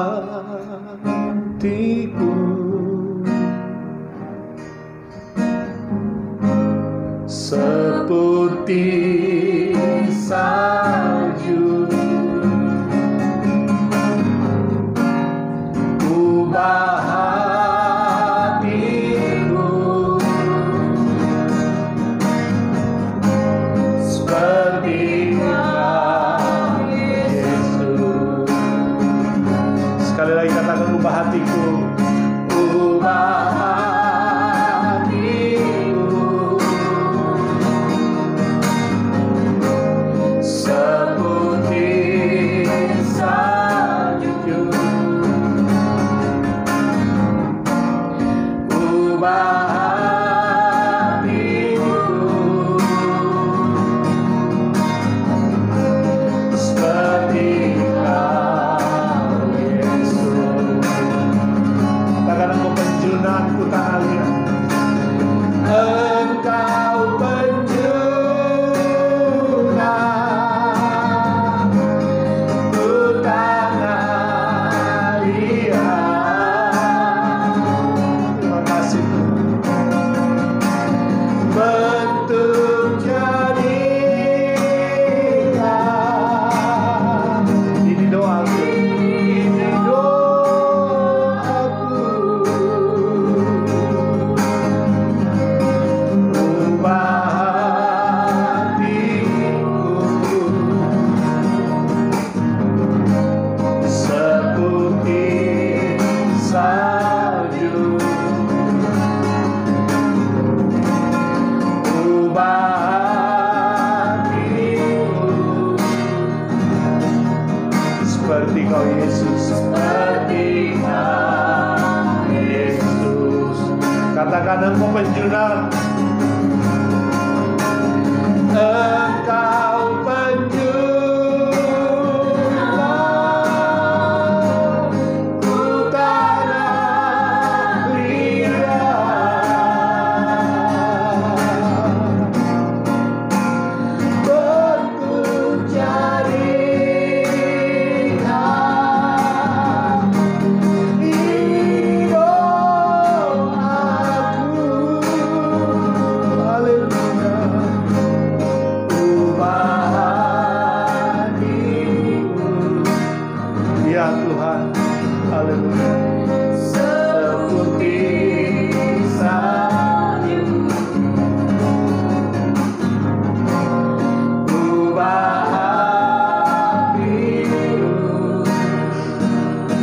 hatiku seperti salju, ubah hatiku seperti Kau Yesus. Sekali lagi katakan, ubah hatiku, ubah hatiku seperti salju, ubah hatiku seperti Kau Yesus. Katakan, Engkau penjunaanku tanah liat. Engkau penjunaanku tanah liat. Terima kasih Tuhan. Bentuk jadilah. Ini doaku. Ini doaku. Ubah hatiku seperti salju, ubah hatiku seperti Kau Yesus, seperti Kau Yesus. Katakan, Engkau penjuna, Engkau penjunaanku tanah liat. Bentuk jadilah. Ini doaku. Haleluya. Ubah hatiku. Ya Tuhan. Haleluya. Seperti salju, ubah hatiku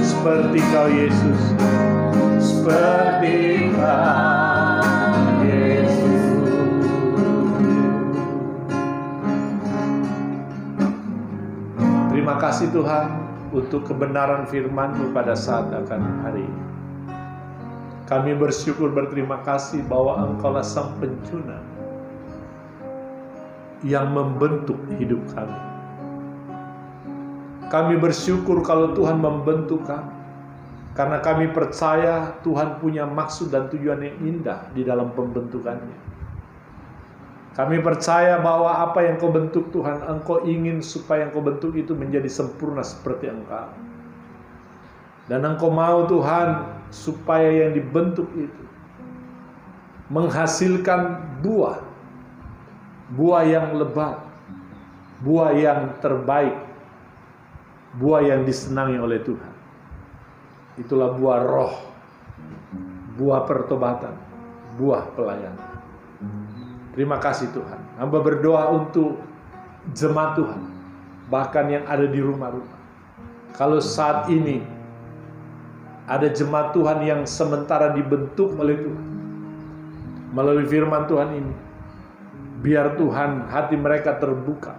seperti Kau Yesus, seperti Kau Yesus. Terima kasih Tuhan untuk kebenaran firman-Mu pada saat akan hari ini. Kami bersyukur, berterima kasih bahwa Engkaulah Sang Penjuna yang membentuk hidup kami. Kami bersyukur kalau Tuhan membentuk kami, karena kami percaya Tuhan punya maksud dan tujuan yang indah di dalam pembentukannya. Kami percaya bahwa apa yang Kau bentuk Tuhan, Engkau ingin supaya Engkau bentuk itu menjadi sempurna seperti Engkau. Dan Engkau mau Tuhan supaya yang dibentuk itu menghasilkan buah yang lebat, buah yang terbaik, buah yang disenangi oleh Tuhan. Itulah buah roh, buah pertobatan, buah pelayanan. Terima kasih Tuhan. Hamba berdoa untuk jemaat Tuhan, bahkan yang ada di rumah-rumah. Kalau saat ini Ada jemaat Tuhan yang sementara dibentuk oleh Tuhan melalui firman Tuhan ini. Biar Tuhan hati mereka terbuka.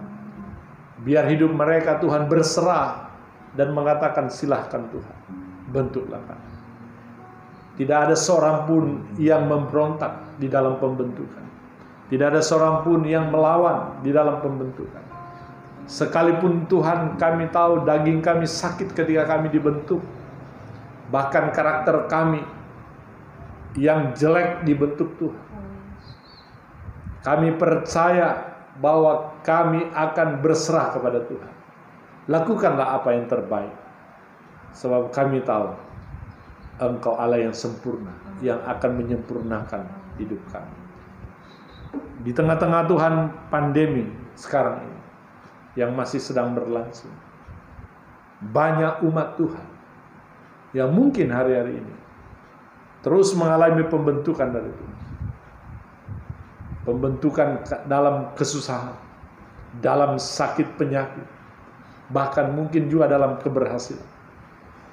Biar hidup mereka Tuhan berserah dan mengatakan silahkan Tuhan, bentuklah kami. Tidak ada seorang pun yang memberontak di dalam pembentukan. Tidak ada seorang pun yang melawan di dalam pembentukan. Sekalipun Tuhan, kami tahu daging kami sakit ketika kami dibentuk. Bahkan karakter kami yang jelek dibentuk Tuhan. Kami percaya bahwa kami akan berserah kepada Tuhan. Lakukanlah apa yang terbaik. Sebab kami tahu Engkau Allah yang sempurna, yang akan menyempurnakan hidup kami. Di tengah-tengah Tuhan pandemi sekarang ini yang masih sedang berlangsung, banyak umat Tuhan yang mungkin hari-hari ini terus mengalami pembentukan dari Tuhan. Pembentukan dalam kesusahan, dalam sakit penyakit, bahkan mungkin juga dalam keberhasilan,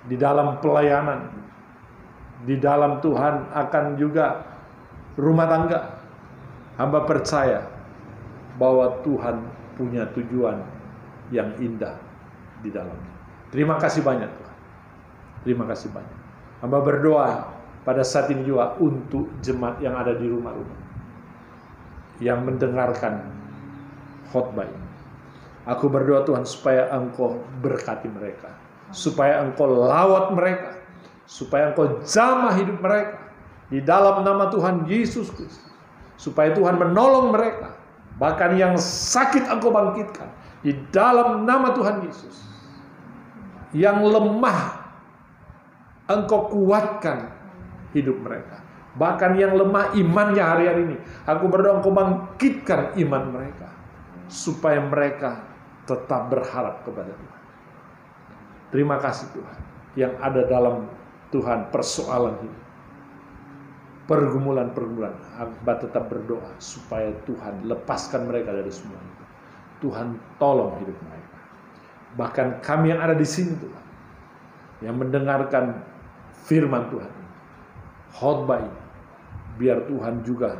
di dalam pelayanan, di dalam Tuhan akan juga rumah tangga. Hamba percaya bahwa Tuhan punya tujuan yang indah di dalamnya. Terima kasih banyak Tuhan. Terima kasih banyak. Hamba berdoa pada saat ini juga untuk jemaat yang ada di rumah-rumah yang mendengarkan khotbah ini. Aku berdoa Tuhan supaya Engkau berkati mereka, supaya Engkau lawat mereka, supaya Engkau jamah hidup mereka di dalam nama Tuhan Yesus Kristus, supaya Tuhan menolong mereka, bahkan yang sakit Engkau bangkitkan di dalam nama Tuhan Yesus, yang lemah Engkau kuatkan hidup mereka. Bahkan yang lemah imannya hari-hari ini, aku berdoa Engkau bangkitkan iman mereka, supaya mereka tetap berharap kepada Tuhan. Terima kasih Tuhan, yang ada dalam Tuhan persoalan hidup, pergumulan-pergumulan. Hamba tetap berdoa supaya Tuhan lepaskan mereka dari semua itu. Tuhan tolong hidup mereka. Bahkan kami yang ada di sini Tuhan, yang mendengarkan firman Tuhan, khotbah ini, biar Tuhan juga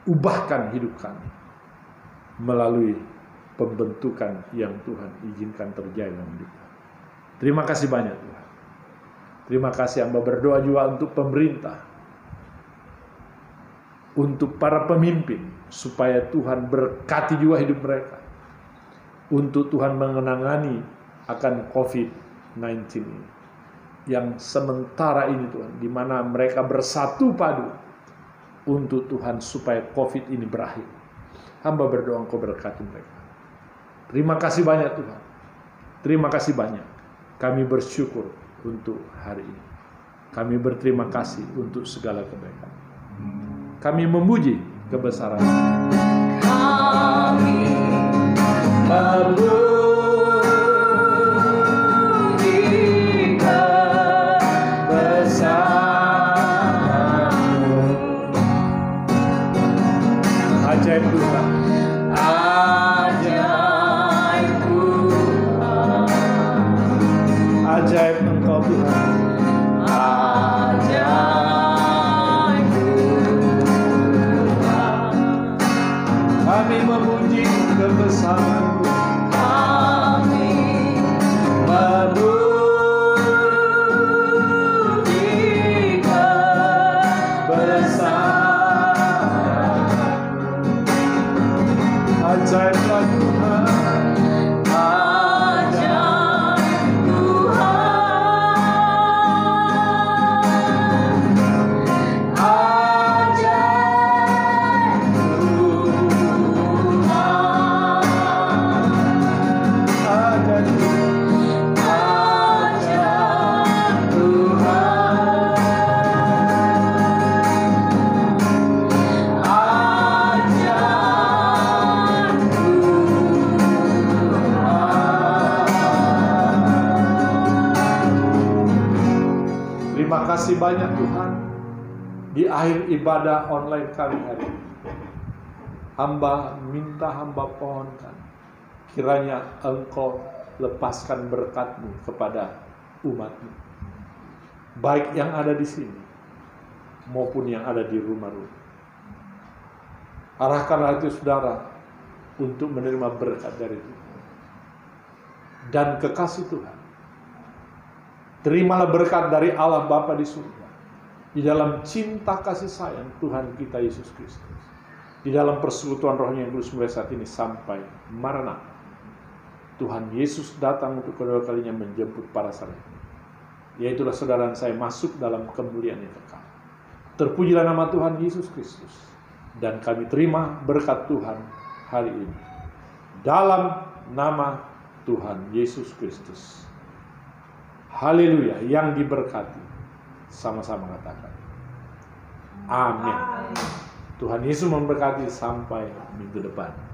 ubahkan hidup kami melalui pembentukan yang Tuhan izinkan terjadi dalam hidup kami. Terima kasih banyak Tuhan. Terima kasih. Hamba berdoa juga untuk pemerintah, untuk para pemimpin, supaya Tuhan berkati juga hidup mereka, untuk Tuhan mengenangani akan COVID-19 ini, yang sementara ini Tuhan, di mana mereka bersatu padu untuk Tuhan supaya COVID ini berakhir. Hamba berdoa Engkau berkati mereka. Terima kasih banyak Tuhan. Terima kasih banyak. Kami bersyukur untuk hari ini. Kami berterima kasih untuk segala kebaikan. Kami memuji kebesaran. Kami memuji kebesaran-Mu. Ajaib Tuhan. Ajaib Tuhan. Ajaib Engkau Tuhan. Ajaib Tuhan. Kami memuji kebesaran-Mu. Kami memuji kebesaran-Mu. Ajaiblah Tuhan. Ajaib Tuhan. Ajaib Tuhan. Ajaib Tuhan. Ajaib Tuhan. Terima kasih banyak Tuhan. Di akhir ibadah online kami hari ini, hamba minta, hamba pohonkan, kiranya Engkau lepaskan berkat-Mu kepada umat-Mu. baik yang ada di sini maupun yang ada di rumah-rumah. Arahkanlah hati saudara untuk menerima berkat dari Tuhan dan kekasih Tuhan. Terimalah berkat dari Allah Bapa di surga, di dalam cinta kasih sayang Tuhan kita Yesus Kristus, di dalam persekutuan Rohnya yang kudus mulai saat ini sampai Maranatha. Tuhan Yesus datang untuk kedua kalinya menjemput para salib. Yaitulah saudara saya masuk dalam kemuliaan yang kekal. Terpujilah nama Tuhan Yesus Kristus, dan kami terima berkat Tuhan hari ini dalam nama Tuhan Yesus Kristus. Haleluya, yang diberkati sama-sama katakan amin. Tuhan Yesus memberkati sampai minggu depan.